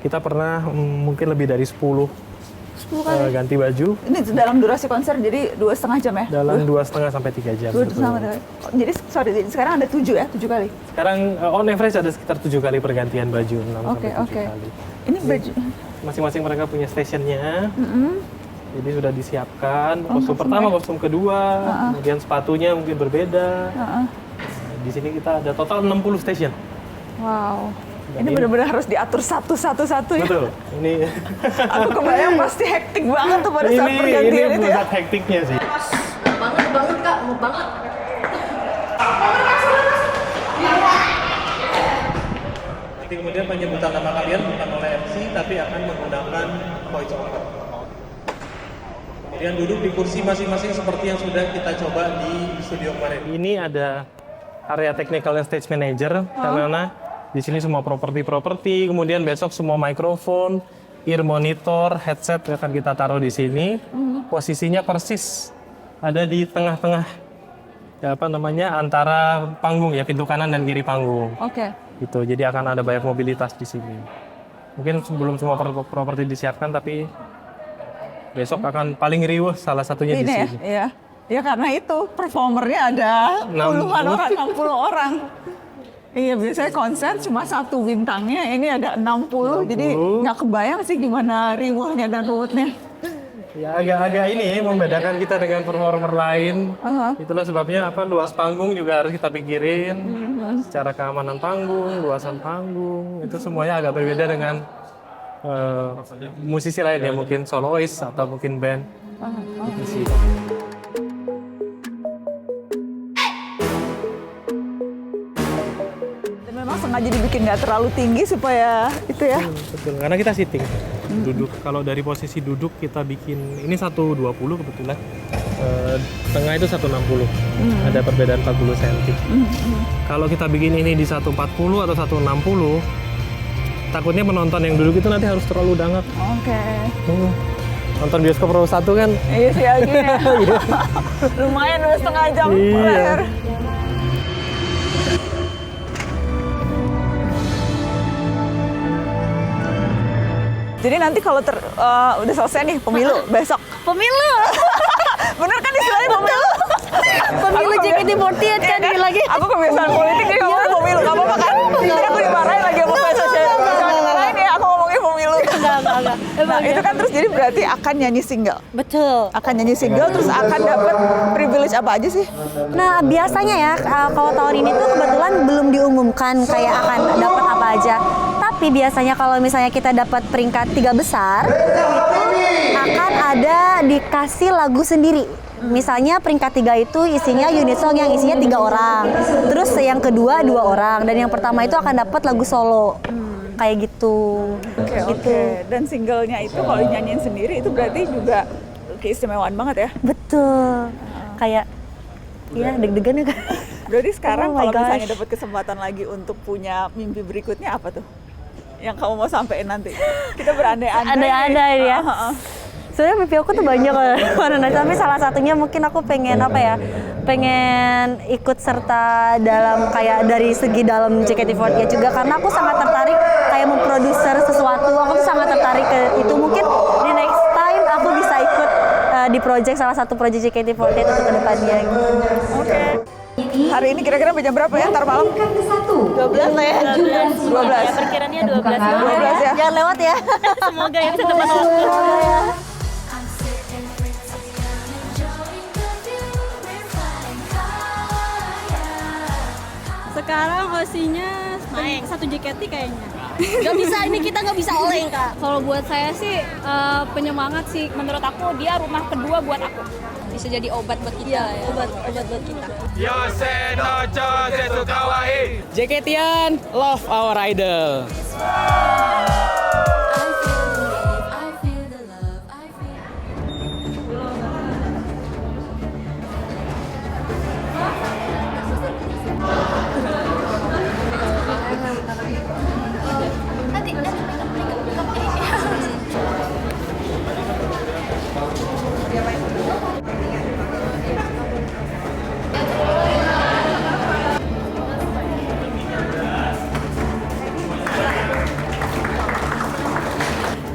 Kita pernah mungkin lebih dari 10 kali ganti baju. Ini dalam durasi konser jadi 2,5 jam ya? Dalam 2,5 sampai 3 jam. Jadi sekarang ada 7 ya? 7 kali? Sekarang on average ada sekitar 7 kali pergantian baju. 6 sampai 7 kali. Ini baju? Masing-masing mereka punya stationnya. Jadi sudah disiapkan, kostum pertama, kostum kedua, kemudian sepatunya mungkin berbeda. Di sini kita ada total 60 station. Wow. Ini benar-benar harus diatur satu-satu ya? Betul. Ini aku kebayang pasti hektik banget tuh pada saat pergantian itu ya? Ini pusat hektiknya sih. Banget Kak, mau banget. Nanti kemudian penyebutan nama kalian bukan oleh MC, tapi akan menggunakan voice over. Kemudian duduk di kursi masing-masing seperti yang sudah kita coba di studio kemarin. Ini ada area technical and stage manager, karena di sini semua properti, kemudian besok semua mikrofon, ear monitor, headset akan kita taruh di sini. Posisinya persis ada di tengah-tengah, antara panggung ya, pintu kanan dan kiri panggung. Gitu, jadi akan ada banyak mobilitas di sini. Mungkin belum semua properti disiapkan, tapi besok akan paling riuh salah satunya di sini. Ya karena itu performernya ada puluhan orang, 60 orang. Iya, biasanya konser cuma satu bintangnya, ini ada 60. Jadi nggak kebayang sih gimana riuhnya dan ruwetnya. Ya agak-agak ini membedakan kita dengan performer lain. Itulah sebabnya luas panggung juga harus kita pikirin. Secara keamanan panggung, luasan panggung, itu semuanya agak berbeda dengan musisi lain ya, mungkin solois atau mungkin band. Gitu sih. Dan memang sengaja dibikin nggak terlalu tinggi supaya itu ya. Betul, karena kita sitting. Duduk, kalau dari posisi duduk kita bikin ini 120 kebetulan. Tengah itu 160. Ada perbedaan 40 cm. Kalau kita bikin ini di 140 atau 160, takutnya penonton yang duduk itu nanti harus terlalu dangap. Nonton bioskop row 1 kan? Iya sih, gini ya. Lumayan 2,5 jam per. Jadi nanti kalau udah selesai nih pemilu besok. Pemilu. Bener kan istilahnya pemilu? Pemilu JKT48 kan Iya lagi. Aku kebiasaan politik nih ngomongin pemilu, gak apa-apa kan? Nanti aku dimarahin lagi sama fans sosial lain ya, aku ngomongin pemilu. Enggak. Nah itu kan terus jadi berarti akan nyanyi single. Betul. Akan nyanyi single terus akan dapat privilege apa aja sih? Nah, biasanya ya kalau tahun ini tuh kebetulan belum diumumkan kayak akan dapat apa aja. Tapi biasanya kalau misalnya kita dapat peringkat 3 besar, itu akan ada dikasih lagu sendiri. Misalnya peringkat 3 itu isinya unit song yang isinya 3 orang. Terus yang kedua 2 orang dan yang pertama itu akan dapat lagu solo. Kayak gitu. Oke. Dan singlenya itu kalau nyanyiin sendiri itu berarti juga keistimewaan banget ya? Betul. Kayak ya deg-degan ya kan. Berarti sekarang Oh my kalau misalnya gosh. dapat kesempatan lagi untuk punya mimpi berikutnya apa tuh? Yang kamu mau sampein nanti? Kita berandai-andai. Andai-andai ya. Sebenarnya mimpi aku tuh banyak tapi salah satunya mungkin aku pengen apa ya? Pengen ikut serta dalam kayak dari segi dalam JKT48 juga karena aku sangat tertarik kayak memproduser sesuatu. Aku tuh sangat tertarik ke itu. Mungkin di next time aku bisa ikut di salah satu project JKT48 untuk kedepannya gitu. Oke. Hari ini kira-kira jam berapa ya? Ntar malam? 12 lah ya? 12. Ya, perkiraannya 12 ya? Jangan lewat ya. Semoga ya bisa tepat waktu. Sekarang osinya satu JKT kayaknya. Gak bisa, ini kita nggak bisa oleng Kak. Kalau buat saya sih penyemangat sih, menurut aku dia rumah kedua buat aku. Bisa jadi obat buat kita ya. Obat buat kita. JKT-an, love our idol.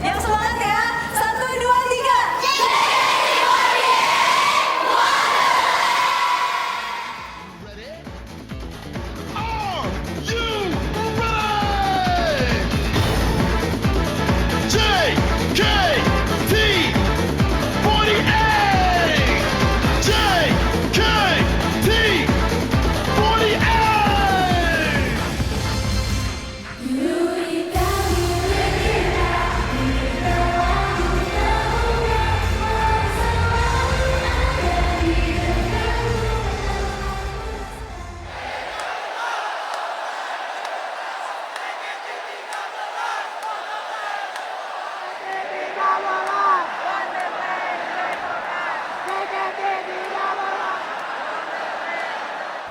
Yang semangat ya. 1, 2, 3.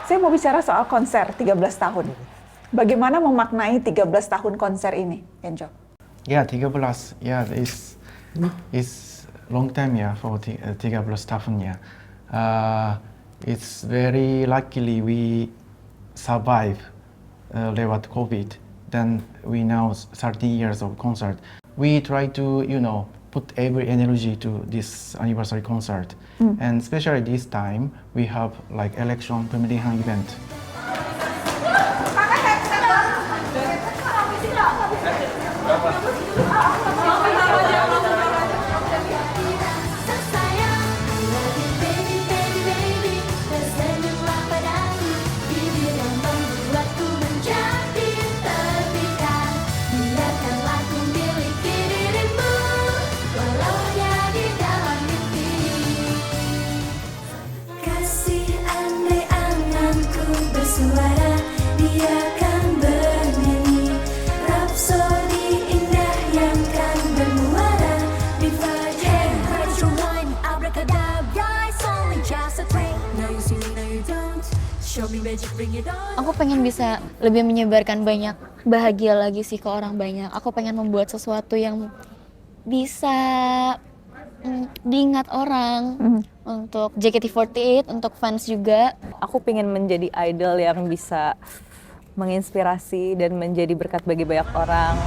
Saya mau bicara soal konser 13 tahun. Bagaimana memaknai 13 tahun konser ini, Enjo? Yeah, 13. Yeah, it's long time yeah for 13 tahun ya. It's very luckily we survive lewat COVID. Then we now 30 years of concert. We try to put every energy to this anniversary concert. And especially this time we have like election pemilihan event. Suara dia kan bernyanyi rapsodi indah yang kan bermuara Diva and hydroline abracadabra it's only just a trick now you see me now you don't show me magic bring it on. Aku pengen bisa lebih menyebarkan banyak bahagia lagi sih ke orang banyak. Aku pengen membuat sesuatu yang bisa diingat orang, untuk JKT48, untuk fans juga. Aku pengen menjadi idol yang bisa menginspirasi dan menjadi berkat bagi banyak orang.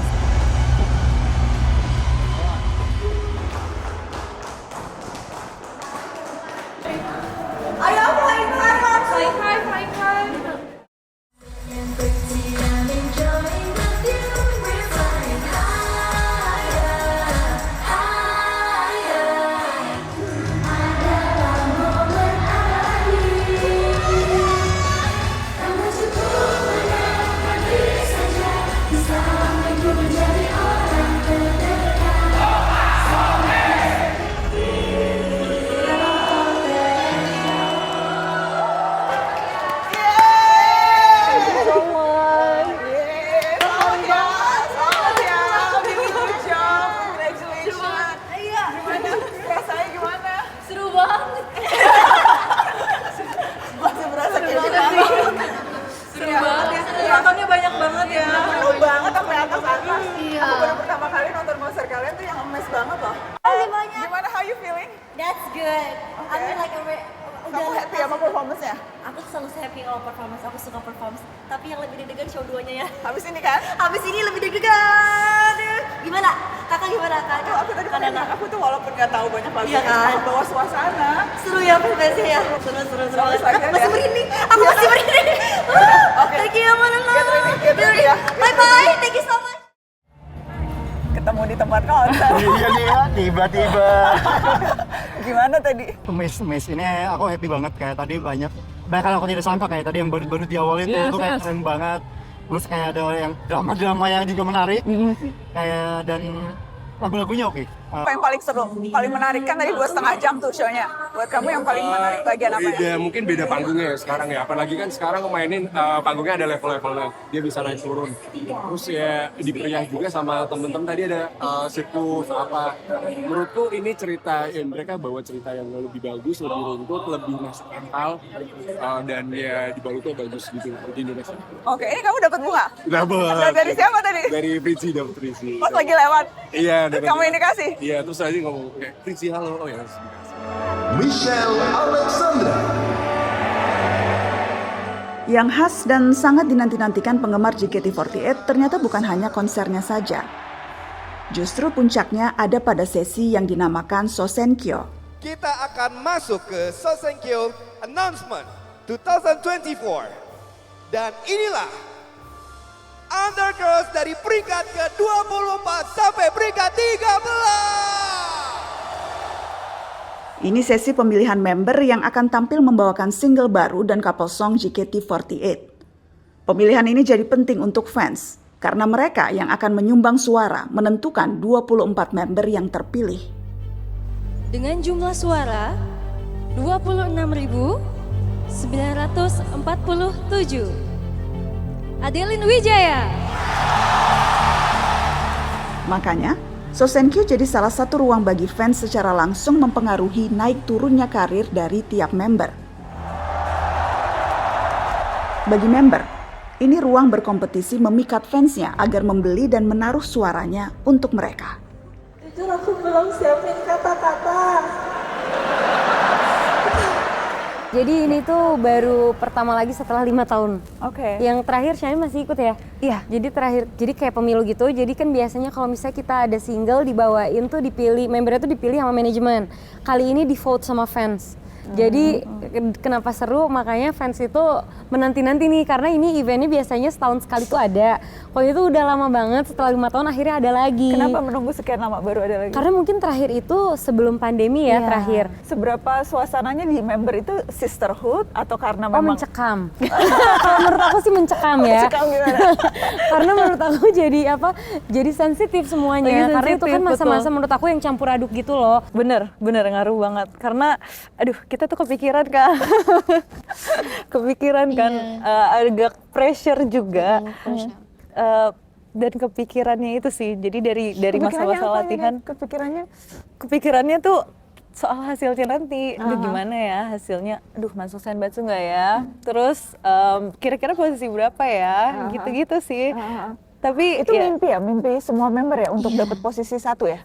sama performance-nya? Aku selalu happy kalau performance, aku suka performance. Tapi yang lebih deg-degan show 2-nya ya. Habis ini kan? Habis ini lebih deg-degan. Gimana? Kakak gimana? Kakak? Aku tadi aku tuh walaupun nggak tahu banyak lagu, Iya kan? ke bawah suasana. Seru ya performance ya. Seru. Bagus lagi ya. Masih merinding. Aku masih merinding. Thank you ya Mana. Get ready ya. Bye. Thank you so much. Ketemu di tempat konser. Iya nih ya, tiba-tiba. Gimana tadi? Mes ini aku happy banget, kayak tadi banyak hal aku tidak sangka, kayak tadi yang baru di awal itu kayak keren banget. Terus kayak ada yang drama yang juga menarik. Kayak dan lagu-lagunya oke. Apa yang paling seru, paling menarik? Kan tadi 2,5 jam tuh show-nya. Buat kamu yang paling menarik bagian apa ya? Mungkin beda panggungnya ya sekarang ya. Apalagi kan sekarang mainin panggungnya ada level-levelnya. Dia bisa naik turun. Terus ya diperiah juga sama temen-temen tadi ada sirkus apa. Menurutku ini cerita yang mereka bawa cerita yang lebih bagus, lebih runtut, lebih masuk akal. Dan ya dibalutnya bagus gitu di Indonesia. Oke, ini kamu dapat bunga? Dapat. Dari siapa tadi? Dari Pritsi, dapat Pritsi. Pas lagi lewat? Iya. Kamu ini kasih? Iya, terus tadi ngomong kayak Pritsi halo, oh ya harus dikasih. Michelle Alexandra. Yang khas dan sangat dinanti-nantikan penggemar JKT48 ternyata bukan hanya konsernya saja. Justru puncaknya ada pada sesi yang dinamakan Sosenkyo. Kita akan masuk ke Sosenkyo Announcement 2024. Dan inilah Undergirls dari peringkat ke-24 sampai peringkat 13. Ini sesi pemilihan member yang akan tampil membawakan single baru dan couple song JKT48. Pemilihan ini jadi penting untuk fans, karena mereka yang akan menyumbang suara menentukan 24 member yang terpilih. Dengan jumlah suara 26.947. Adeline Wijaya. Makanya, Sosenkyo jadi salah satu ruang bagi fans secara langsung mempengaruhi naik turunnya karir dari tiap member. Bagi member, ini ruang berkompetisi memikat fansnya agar membeli dan menaruh suaranya untuk mereka. Jujur aku belum siapin kata-kata. Jadi ini tuh baru pertama lagi setelah 5 tahun. Oke. Yang terakhir Shani masih ikut ya? Iya. Jadi kayak pemilu gitu. Jadi kan biasanya kalau misalnya kita ada single dibawain tuh dipilih, membernya tuh dipilih sama manajemen. Kali ini di vote sama fans. Jadi kenapa seru, makanya fans itu menanti-nanti nih, karena ini eventnya biasanya setahun sekali tuh ada. Kalau itu udah lama banget, setelah 5 tahun akhirnya ada lagi. Kenapa menunggu sekian lama baru ada lagi? Karena mungkin terakhir itu sebelum pandemi ya, terakhir. Seberapa suasananya di member itu sisterhood atau karena memang... mencekam. Kalau menurut aku sih mencekam ya. Mencekam gimana? Karena menurut aku jadi sensitif semuanya. Karena itu kan masa-masa menurut aku yang campur aduk gitu loh. Bener ngaruh banget. Karena aduh, kita tuh kepikiran kan. Kepikiran kan, agak pressure juga. Dan kepikirannya itu sih, jadi dari masa-masa latihan. Kepikirannya tuh soal hasilnya nanti, aduh gimana ya hasilnya, aduh masuk Senbatsu nggak ya, terus kira-kira posisi berapa ya, gitu-gitu sih. Tapi itu mimpi semua member ya untuk dapat posisi 1 ya?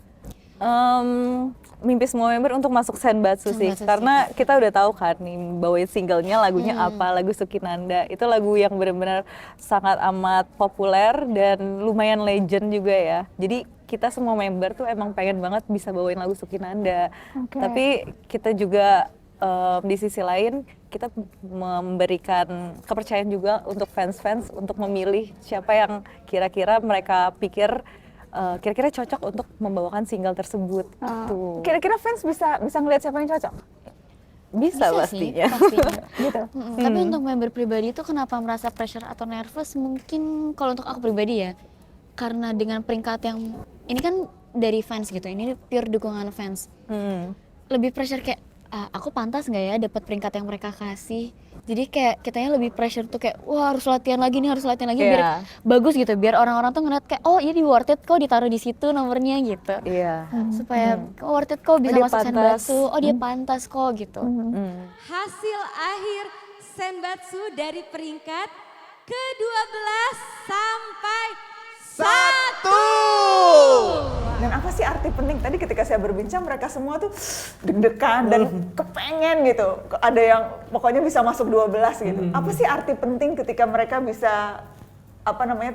Mimpi semua member untuk masuk Senbatsu sih, karena kita udah tahu kan nih bawain singlenya lagunya apa, lagu Sukinanda. Itu lagu yang benar-benar sangat amat populer dan lumayan legend juga ya. Jadi kita semua member tuh emang pengen banget bisa bawain lagu Sukinanda. Tapi kita juga di sisi lain kita memberikan kepercayaan juga untuk fans-fans untuk memilih siapa yang kira-kira mereka pikir kira-kira cocok untuk membawakan single tersebut. Kira-kira fans bisa ngelihat siapa yang cocok? Bisa pastinya. Gitu. Tapi untuk member pribadi itu kenapa merasa pressure atau nervous? Mungkin kalau untuk aku pribadi ya, karena dengan peringkat yang ini kan dari fans gitu, ini pure dukungan fans. Lebih pressure kayak aku pantas nggak ya dapat peringkat yang mereka kasih. Jadi kayak kitanya lebih pressure tuh kayak wah harus latihan lagi biar bagus gitu, biar orang-orang tuh ngeliat kayak oh ini worth it kok ditaruh di situ nomornya gitu. Supaya worth it kok bisa masuk Senbatsu, dia pantas kok gitu. Hasil akhir Senbatsu dari peringkat ke-12 sampai Dan apa sih arti penting? Tadi ketika saya berbincang mereka semua tuh deg-degan dan kepengen gitu. Ada yang pokoknya bisa masuk 12 gitu. Apa sih arti penting ketika mereka bisa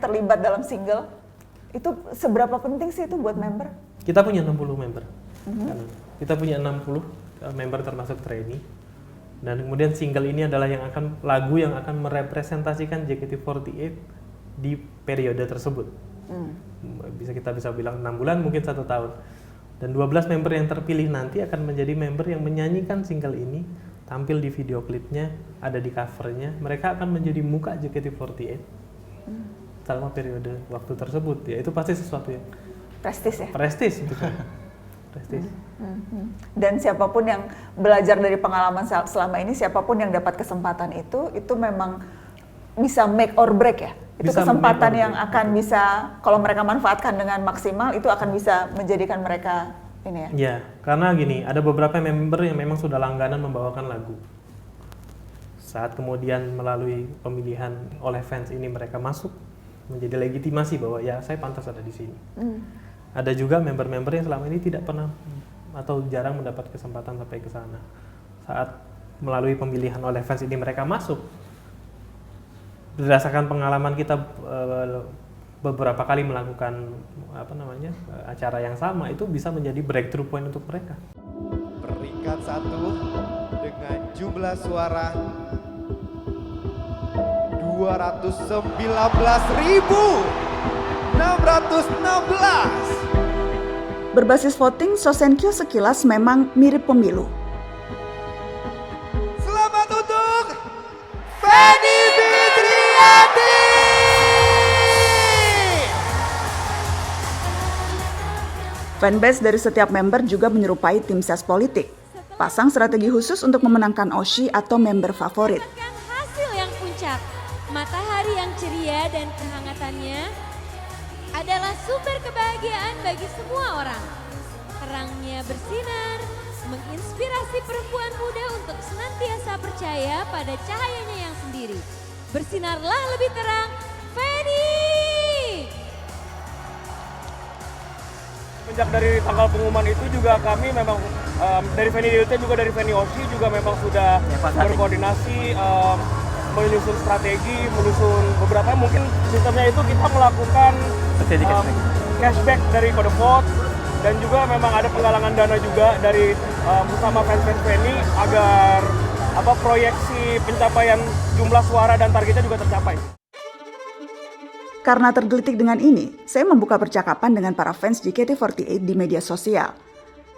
terlibat dalam single? Itu seberapa penting sih itu buat member? Kita punya 60 member. Kita punya 60 member termasuk trainee. Dan kemudian single ini adalah lagu yang akan merepresentasikan JKT48 di periode tersebut. Kita bisa bilang 6 bulan, mungkin 1 tahun. Dan 12 member yang terpilih nanti akan menjadi member yang menyanyikan single ini, tampil di video klipnya, ada di covernya. Mereka akan menjadi muka JKT48 selama periode waktu tersebut. Ya itu pasti sesuatu yang prestis ya? Prestis, betul. Prestis. Dan siapapun yang belajar dari pengalaman selama ini, siapapun yang dapat kesempatan itu memang bisa make or break ya? Itu Bisa kesempatan yang akan bisa, kalau mereka manfaatkan dengan maksimal, itu akan bisa menjadikan mereka ini ya? Ya, karena gini, ada beberapa member yang memang sudah langganan membawakan lagu. Saat kemudian melalui pemilihan oleh fans ini mereka masuk, menjadi legitimasi bahwa ya saya pantas ada di sini. Ada juga member-member yang selama ini tidak pernah atau jarang mendapat kesempatan sampai ke sana. Saat melalui pemilihan oleh fans ini mereka masuk, berdasarkan pengalaman kita beberapa kali melakukan acara yang sama, itu bisa menjadi breakthrough point untuk mereka. Peringkat 1 dengan jumlah suara 219.616. Berbasis voting, Sosenkyo sekilas memang mirip pemilu. Selamat untuk Fanny Fitriati. Fanbase dari setiap member juga menyerupai tim ses politik. Pasang strategi khusus untuk memenangkan Oshi atau member favorit. Hasil yang puncak, matahari yang ceria dan kehangatannya adalah sumber kebahagiaan bagi semua orang. Terangnya bersinar, menginspirasi perempuan muda untuk senantiasa percaya pada cahayanya yang sendiri. Bersinarlah lebih terang, Fanny! Sejak dari tanggal pengumuman itu juga kami memang dari Fanny DLT juga dari Fanny Oshi juga memang sudah berkoordinasi, menyusun strategi, menyusun beberapa mungkin sistemnya itu kita melakukan cashback dari kode vote dan juga memang ada penggalangan dana juga dari bersama fans-fans Fanny agar proyeksi pencapaian jumlah suara dan targetnya juga tercapai. Karena tergelitik dengan ini, saya membuka percakapan dengan para fans JKT48 di media sosial.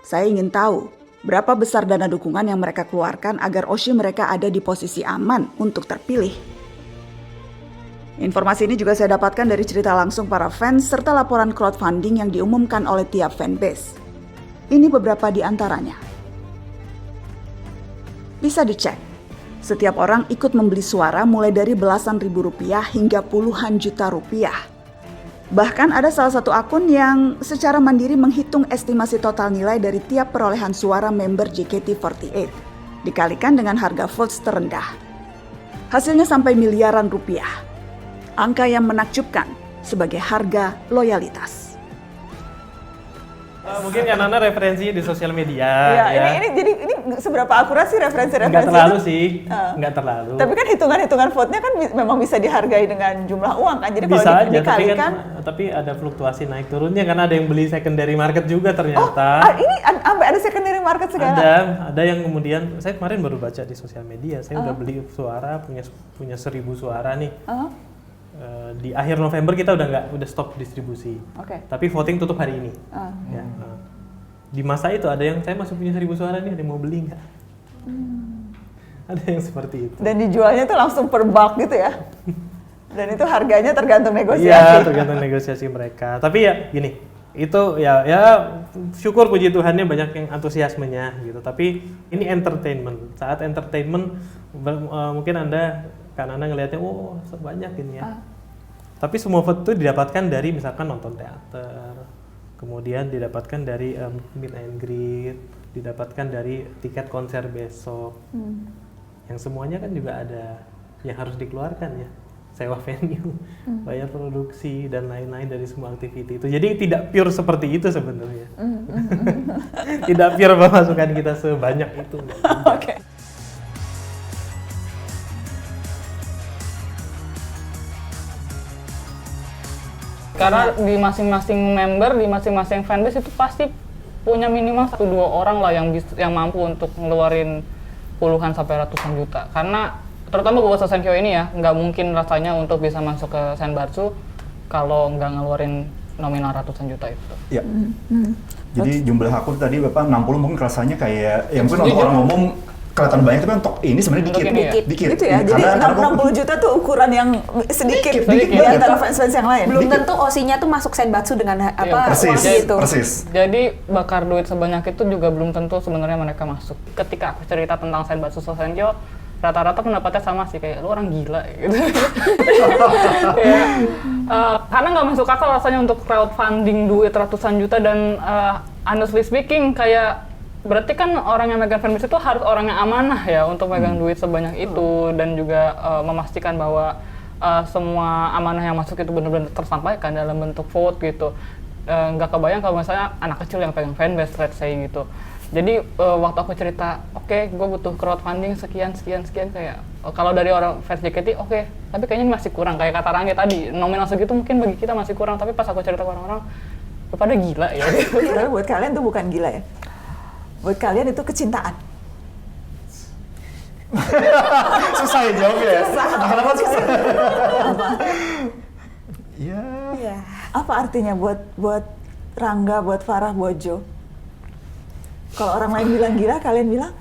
Saya ingin tahu berapa besar dana dukungan yang mereka keluarkan agar Oshi mereka ada di posisi aman untuk terpilih. Informasi ini juga saya dapatkan dari cerita langsung para fans serta laporan crowdfunding yang diumumkan oleh tiap fanbase. Ini beberapa di antaranya. Bisa dicek. Setiap orang ikut membeli suara mulai dari belasan ribu rupiah hingga puluhan juta rupiah. Bahkan ada salah satu akun yang secara mandiri menghitung estimasi total nilai dari tiap perolehan suara member JKT48, dikalikan dengan harga votes terendah. Hasilnya sampai miliaran rupiah. Angka yang menakjubkan sebagai harga loyalitas. Mungkin karena referensi di sosial media. Ya. Ini seberapa akurat sih referensi-referensi? Nggak terlalu sih, nggak terlalu. Tapi kan hitungan-hitungan vote-nya kan memang bisa dihargai dengan jumlah uang kan. Jadi bisa kalau aja, dikalikan, tapi ada fluktuasi naik turunnya karena ada yang beli secondary market juga ternyata. Ini sampai ada secondary market segala. Ada yang kemudian saya kemarin baru baca di sosial media, saya udah beli suara punya 1.000 suara nih. Di akhir November kita udah stop distribusi. Tapi voting tutup hari ini. Ya, di masa itu ada yang saya masih punya 1.000 suara nih, ada yang mau beli nggak? Ada yang seperti itu. Dan dijualnya tuh langsung per bulk gitu ya? Dan itu harganya tergantung negosiasi. Iya, tergantung negosiasi mereka. Tapi ya gini, itu ya syukur puji Tuhannya banyak yang antusiasmenya gitu. Tapi ini entertainment. Saat entertainment mungkin Anda ngelihatnya, oh banyak ini ya. Tapi semua vote itu didapatkan dari misalkan nonton teater, kemudian didapatkan dari meet and greet, didapatkan dari tiket konser besok. Yang semuanya kan juga ada yang harus dikeluarkan ya. sewa venue, bayar produksi dan lain-lain dari semua aktiviti itu. Jadi tidak pure seperti itu sebenarnya. Tidak pure pemasukan kita sebanyak itu. Oke. Karena di masing-masing member, di masing-masing fanbase itu pasti punya minimal 1-2 orang lah yang mampu untuk ngeluarin puluhan sampai ratusan juta. Karena terutama buat Sosenkyo ini ya, nggak mungkin rasanya untuk bisa masuk ke Senbatsu kalau nggak ngeluarin nominal ratusan juta itu. Iya. Jadi jumlah aku tadi Bapak 60 mungkin rasanya kayak, ya mungkin untuk orang umum kelihatan banyak, tapi untuk ini sebenarnya dikit. Gitu ya. Jadi 60 juta tuh ukuran yang sedikit di antara fans-fans yang lain. Belum tentu OC-nya tuh masuk Senbatsu dengan uang gitu. Persis. Jadi bakar duit sebanyak itu juga belum tentu sebenarnya mereka masuk. Ketika aku cerita tentang Senbatsu Sosenkyo, rata-rata pendapatnya sama sih, kayak lu orang gila gitu. Karena nggak masuk akal rasanya untuk crowdfunding duit ratusan juta dan honestly speaking kayak berarti kan orang yang megang fanbase itu harus orang yang amanah ya untuk megang duit sebanyak itu dan juga memastikan bahwa semua amanah yang masuk itu benar-benar tersampaikan dalam bentuk vote gitu. Nggak kebayang kalau misalnya anak kecil yang pegang fanbase, let's say gitu. Jadi waktu aku cerita, oke, gue butuh crowdfunding sekian kayak kalau dari orang fans JKT, oke, tapi kayaknya masih kurang, kayak kata Rangga tadi, nominal segitu mungkin bagi kita masih kurang, tapi pas aku cerita ke orang-orang, pada gila ya. Padahal buat kalian tuh bukan gila ya, buat kalian itu kecintaan. Susah ya jawabnya ya? Kenapa susah? Iya. Apa artinya buat Rangga, buat Farah, buat Jo? Kalau orang lain bilang gila, kalian bilang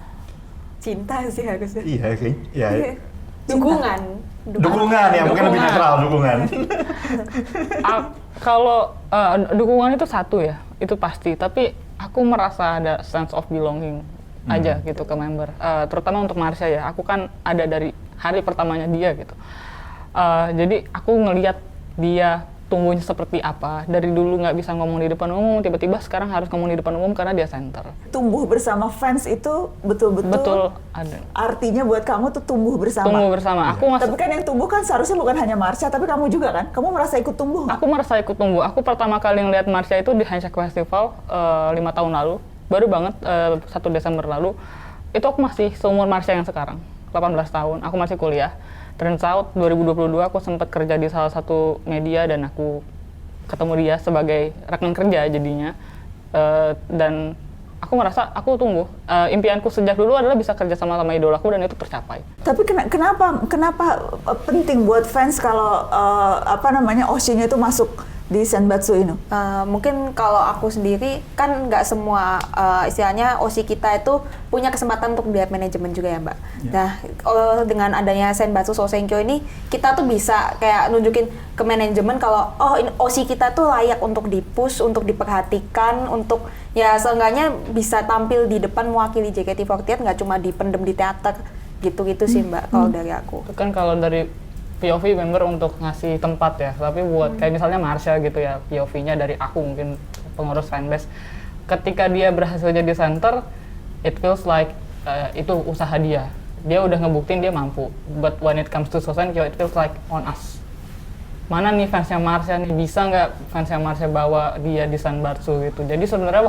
cinta sih harusnya. Iya, kayaknya. Dukungan ya, mungkin lebih netral dukungan. Kalau dukungan itu satu ya, itu pasti. Tapi aku merasa ada sense of belonging aja gitu ke member. Terutama untuk Marsha ya, aku kan ada dari hari pertamanya dia gitu. Jadi aku ngelihat dia tumbuhnya seperti apa. Dari dulu nggak bisa ngomong di depan umum, tiba-tiba sekarang harus ngomong di depan umum karena dia center. Tumbuh bersama fans itu betul-betul ada. Artinya buat kamu tuh tumbuh bersama. Tumbuh bersama. Tapi kan yang tumbuh kan seharusnya bukan hanya Marsha, tapi kamu juga kan? Kamu merasa ikut tumbuh nggak? Aku merasa ikut tumbuh. Aku pertama kali ngeliat Marsha itu di Handshake Festival 5 tahun lalu. Baru banget 1 Desember lalu. Itu aku masih seumur Marsha yang sekarang, 18 tahun. Aku masih kuliah. Turns out 2022 aku sempat kerja di salah satu media dan aku ketemu dia sebagai rekan kerja jadinya. Dan aku merasa aku tumbuh. Impianku sejak dulu adalah bisa kerja sama idolaku dan itu tercapai. Tapi kenapa penting buat fans kalau OC-nya itu masuk di Senbatsu ini? Mungkin kalau aku sendiri kan nggak semua istilahnya OC kita itu punya kesempatan untuk lihat manajemen juga ya Mbak. Nah dengan adanya Senbatsu Sosenkyo ini kita tuh bisa kayak nunjukin ke manajemen kalau OC kita tuh layak untuk di-push, untuk diperhatikan, untuk ya seenggaknya bisa tampil di depan mewakili JKT48, nggak cuma dipendem di teater gitu-gitu sih Mbak kalau dari aku. Itu kan kalau dari POV member untuk ngasih tempat ya, tapi buat kayak misalnya Marsha gitu ya, POV-nya dari aku mungkin pengurus fanbase, ketika dia berhasil jadi center, it feels like itu usaha dia udah ngebuktiin dia mampu. But when it comes to Sosenkyo, it feels like on us. Mana nih fansnya Marsha nih, bisa nggak fansnya Marsha bawa dia di Senbatsu gitu. Jadi sebenarnya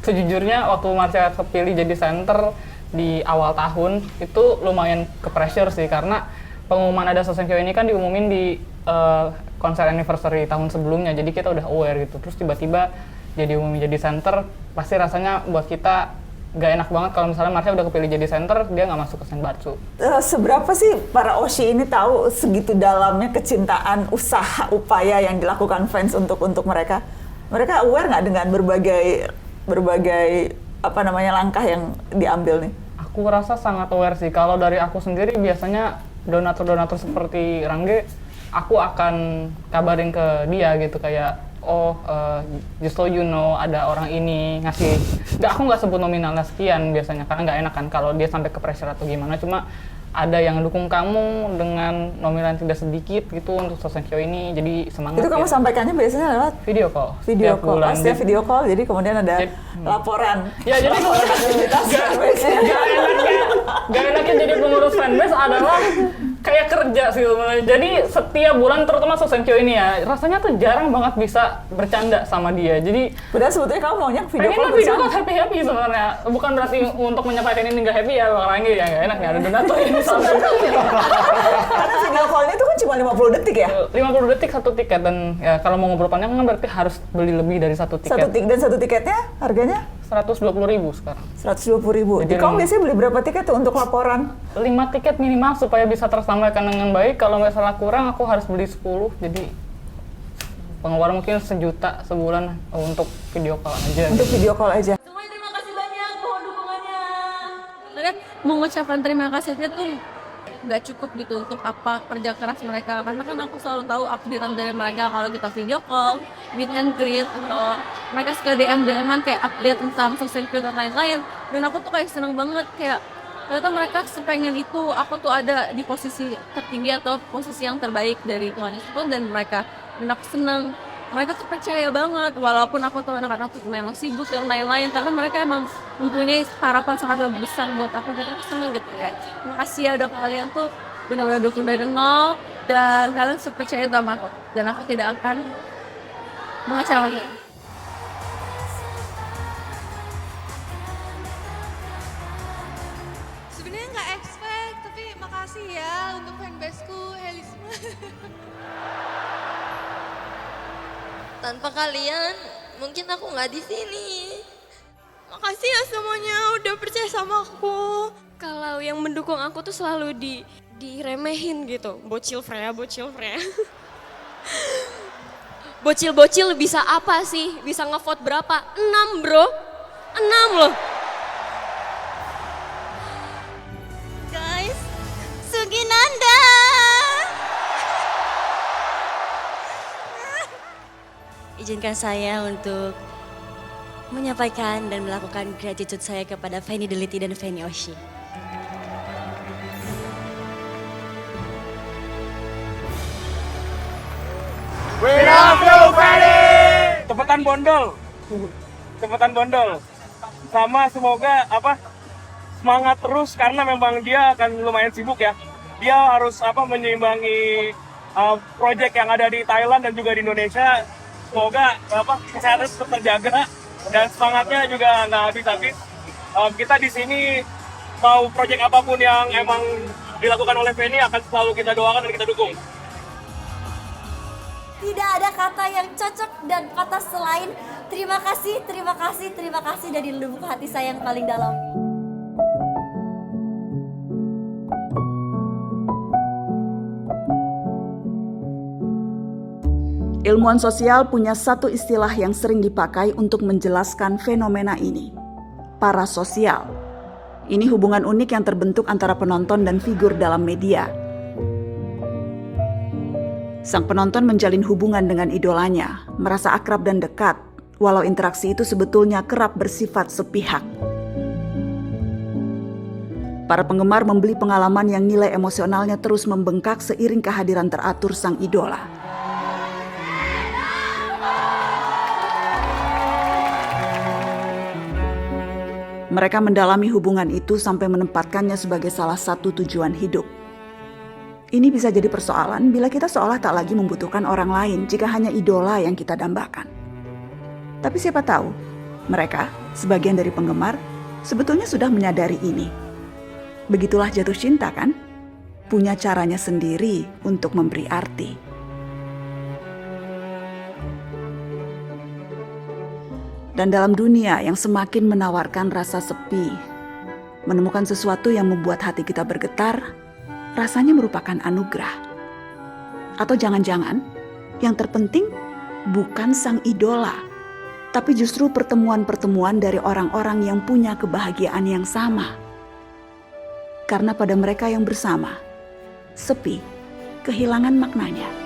sejujurnya waktu Marsha kepilih jadi center di awal tahun, itu lumayan ke pressure sih, karena pengumuman ada Sosenkyo ini kan diumumin di konser anniversary tahun sebelumnya, jadi kita udah aware gitu. Terus tiba-tiba jadi umumin jadi center, pasti rasanya buat kita gak enak banget kalau misalnya Marsha udah kepilih jadi center, dia nggak masuk ke Senbatsu. Seberapa sih para OC ini tahu segitu dalamnya kecintaan, usaha, upaya yang dilakukan fans untuk mereka? Mereka aware nggak dengan berbagai langkah yang diambil nih? Aku rasa sangat aware sih. Kalau dari aku sendiri biasanya donatur seperti Rangge, aku akan kabarin ke dia gitu kayak just so you know ada orang ini ngasih, aku nggak sebut nominalnya sekian biasanya karena nggak enak kan kalau dia sampai ke pressure atau gimana, cuma ada yang dukung kamu dengan nominal tidak sedikit gitu untuk Sosenkyo ini, jadi semangat. Itu kamu sampaikannya biasanya lewat video call. Setiap video call, jadi kemudian ada laporan. Ya jadi gak enaknya jadi pengurus fanbase adalah kayak kerja sih sebenarnya. Jadi setiap bulan terutama Sosenkyo ini ya, rasanya tuh jarang banget bisa bercanda sama dia. Jadi Padahal sebetulnya kamu maunya video pengen call video call bersama. happy sebenarnya. Bukan berarti untuk menyampaikan ini nggak happy ya, Bang Ranggi ya nggak enak ya ada donatur ini sampai. Karena video call-nya itu kan cuma 50 detik ya? 50 detik satu tiket dan ya kalau mau ngobrol panjang kan berarti harus beli lebih dari satu tiket. Dan satu tiketnya harganya? 120.000 sekarang. 120.000. Jadi kamu biasanya beli berapa tiket tuh untuk laporan? 5 tiket minimal supaya bisa tersampaikan dengan baik. Kalau misalnya kurang, aku harus beli 10. Jadi pengeluaran mungkin 1 juta sebulan untuk video call aja. Untuk video call aja. Semuanya terima kasih banyak mohon dukungannya. Sebenarnya mengucapkan terima kasihnya tuh nggak cukup gitu untuk apa kerja keras mereka, karena kan aku selalu tahu updatean dari mereka kalau kita video call, meet and greet, atau mereka suka DM-an kayak update tentang Sosenkyo dan lain-lain, dan aku tuh kayak seneng banget kayak ternyata mereka sepengen itu aku tuh ada di posisi tertinggi atau posisi yang terbaik dari Tuhan Yesus pun, dan aku seneng mereka tuh percaya banget walaupun aku tuh anak-anak tuh memang sibuk dan lain-lain, karena mereka emang mempunyai harapan sangat besar buat aku, dan aku seneng gitu ya. Terima kasih ya udah kalian tuh benar-benar dukung dari nol dan kalian percaya sama aku, dan aku tidak akan mengecewakan. Sebenarnya nggak expect, tapi makasih ya untuk fanbaseku Helisma. Tanpa kalian, mungkin aku nggak di sini. Makasih ya semuanya udah percaya sama aku. Kalau yang mendukung aku tuh selalu diremehin gitu. Bocil Freya. Bocil bisa apa sih? Bisa ngevote berapa? 6 bro. 6 loh. Guys, Suginanda. Izinkan saya untuk menyampaikan dan melakukan gratitude saya kepada Fanny Deliti dan Fanny Oshi. We love you, Fanny! Cepetan bondol. Sama semoga semangat terus karena memang dia akan lumayan sibuk ya. Dia harus menyeimbangi project yang ada di Thailand dan juga di Indonesia. Semoga kesehatan tetap terjaga dan semangatnya juga nggak habis-habis. Kita di sini mau project apapun yang emang dilakukan oleh Fanny akan selalu kita doakan dan kita dukung. Tidak ada kata yang cocok dan kata selain terima kasih dari lubuk hati saya yang paling dalam. Ilmuwan sosial punya satu istilah yang sering dipakai untuk menjelaskan fenomena ini. Parasosial. Ini hubungan unik yang terbentuk antara penonton dan figur dalam media. Sang penonton menjalin hubungan dengan idolanya, merasa akrab dan dekat, walau interaksi itu sebetulnya kerap bersifat sepihak. Para penggemar membeli pengalaman yang nilai emosionalnya terus membengkak seiring kehadiran teratur sang idola. Mereka mendalami hubungan itu sampai menempatkannya sebagai salah satu tujuan hidup. Ini bisa jadi persoalan bila kita seolah tak lagi membutuhkan orang lain jika hanya idola yang kita dambakan. Tapi siapa tahu, mereka, sebagian dari penggemar, sebetulnya sudah menyadari ini. Begitulah jatuh cinta kan? Punya caranya sendiri untuk memberi arti. Dan dalam dunia yang semakin menawarkan rasa sepi, menemukan sesuatu yang membuat hati kita bergetar, rasanya merupakan anugerah. Atau jangan-jangan, yang terpenting bukan sang idola, tapi justru pertemuan-pertemuan dari orang-orang yang punya kebahagiaan yang sama. Karena pada mereka yang bersama, sepi kehilangan maknanya.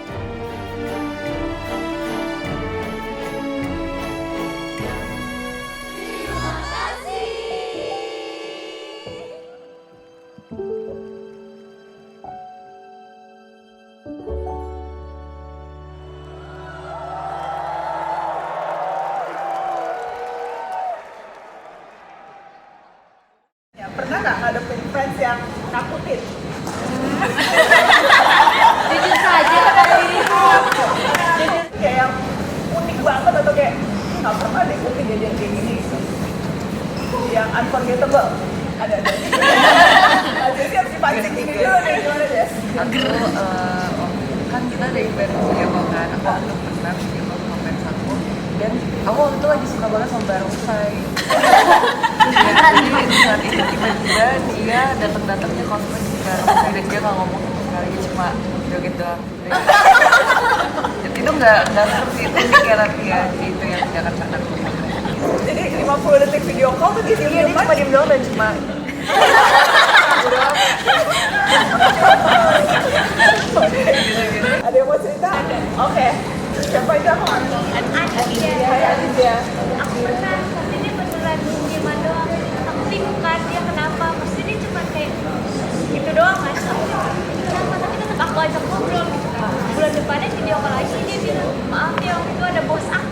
Pernah nggak ngadepin fans yang nakutin? Aku kan kita ada event video call kan, aku pernah video call sama fans aku, dan aku waktu itu lagi suka banget sama Barongsai. Ya, jadi di saat itu tiba-tiba dia datang-datangnya cosplay si Barongsai dan dia nggak ngomong sama sekali, dia cuma joget doang. Itu nggak seperti itu sih kayak ya, itu yang tidak akan pernah aku. Jadi 50 detik video call tuh dia Iya, dia cuma diem doang dan cuma ada yang mau cerita? Oke. Siapa itu aku? Aditya. Hai Aditya. Aku pernah, tapi dia beneran dieman doang. Aku bingung kan dia kenapa, pasti dia cuma kayak gitu doang kan. Aku kenapa, tapi tetap aku ajak ngobrol gitu kan. Bulan depannya video call lagi dia bilang, maaf ya waktu itu ada bos aku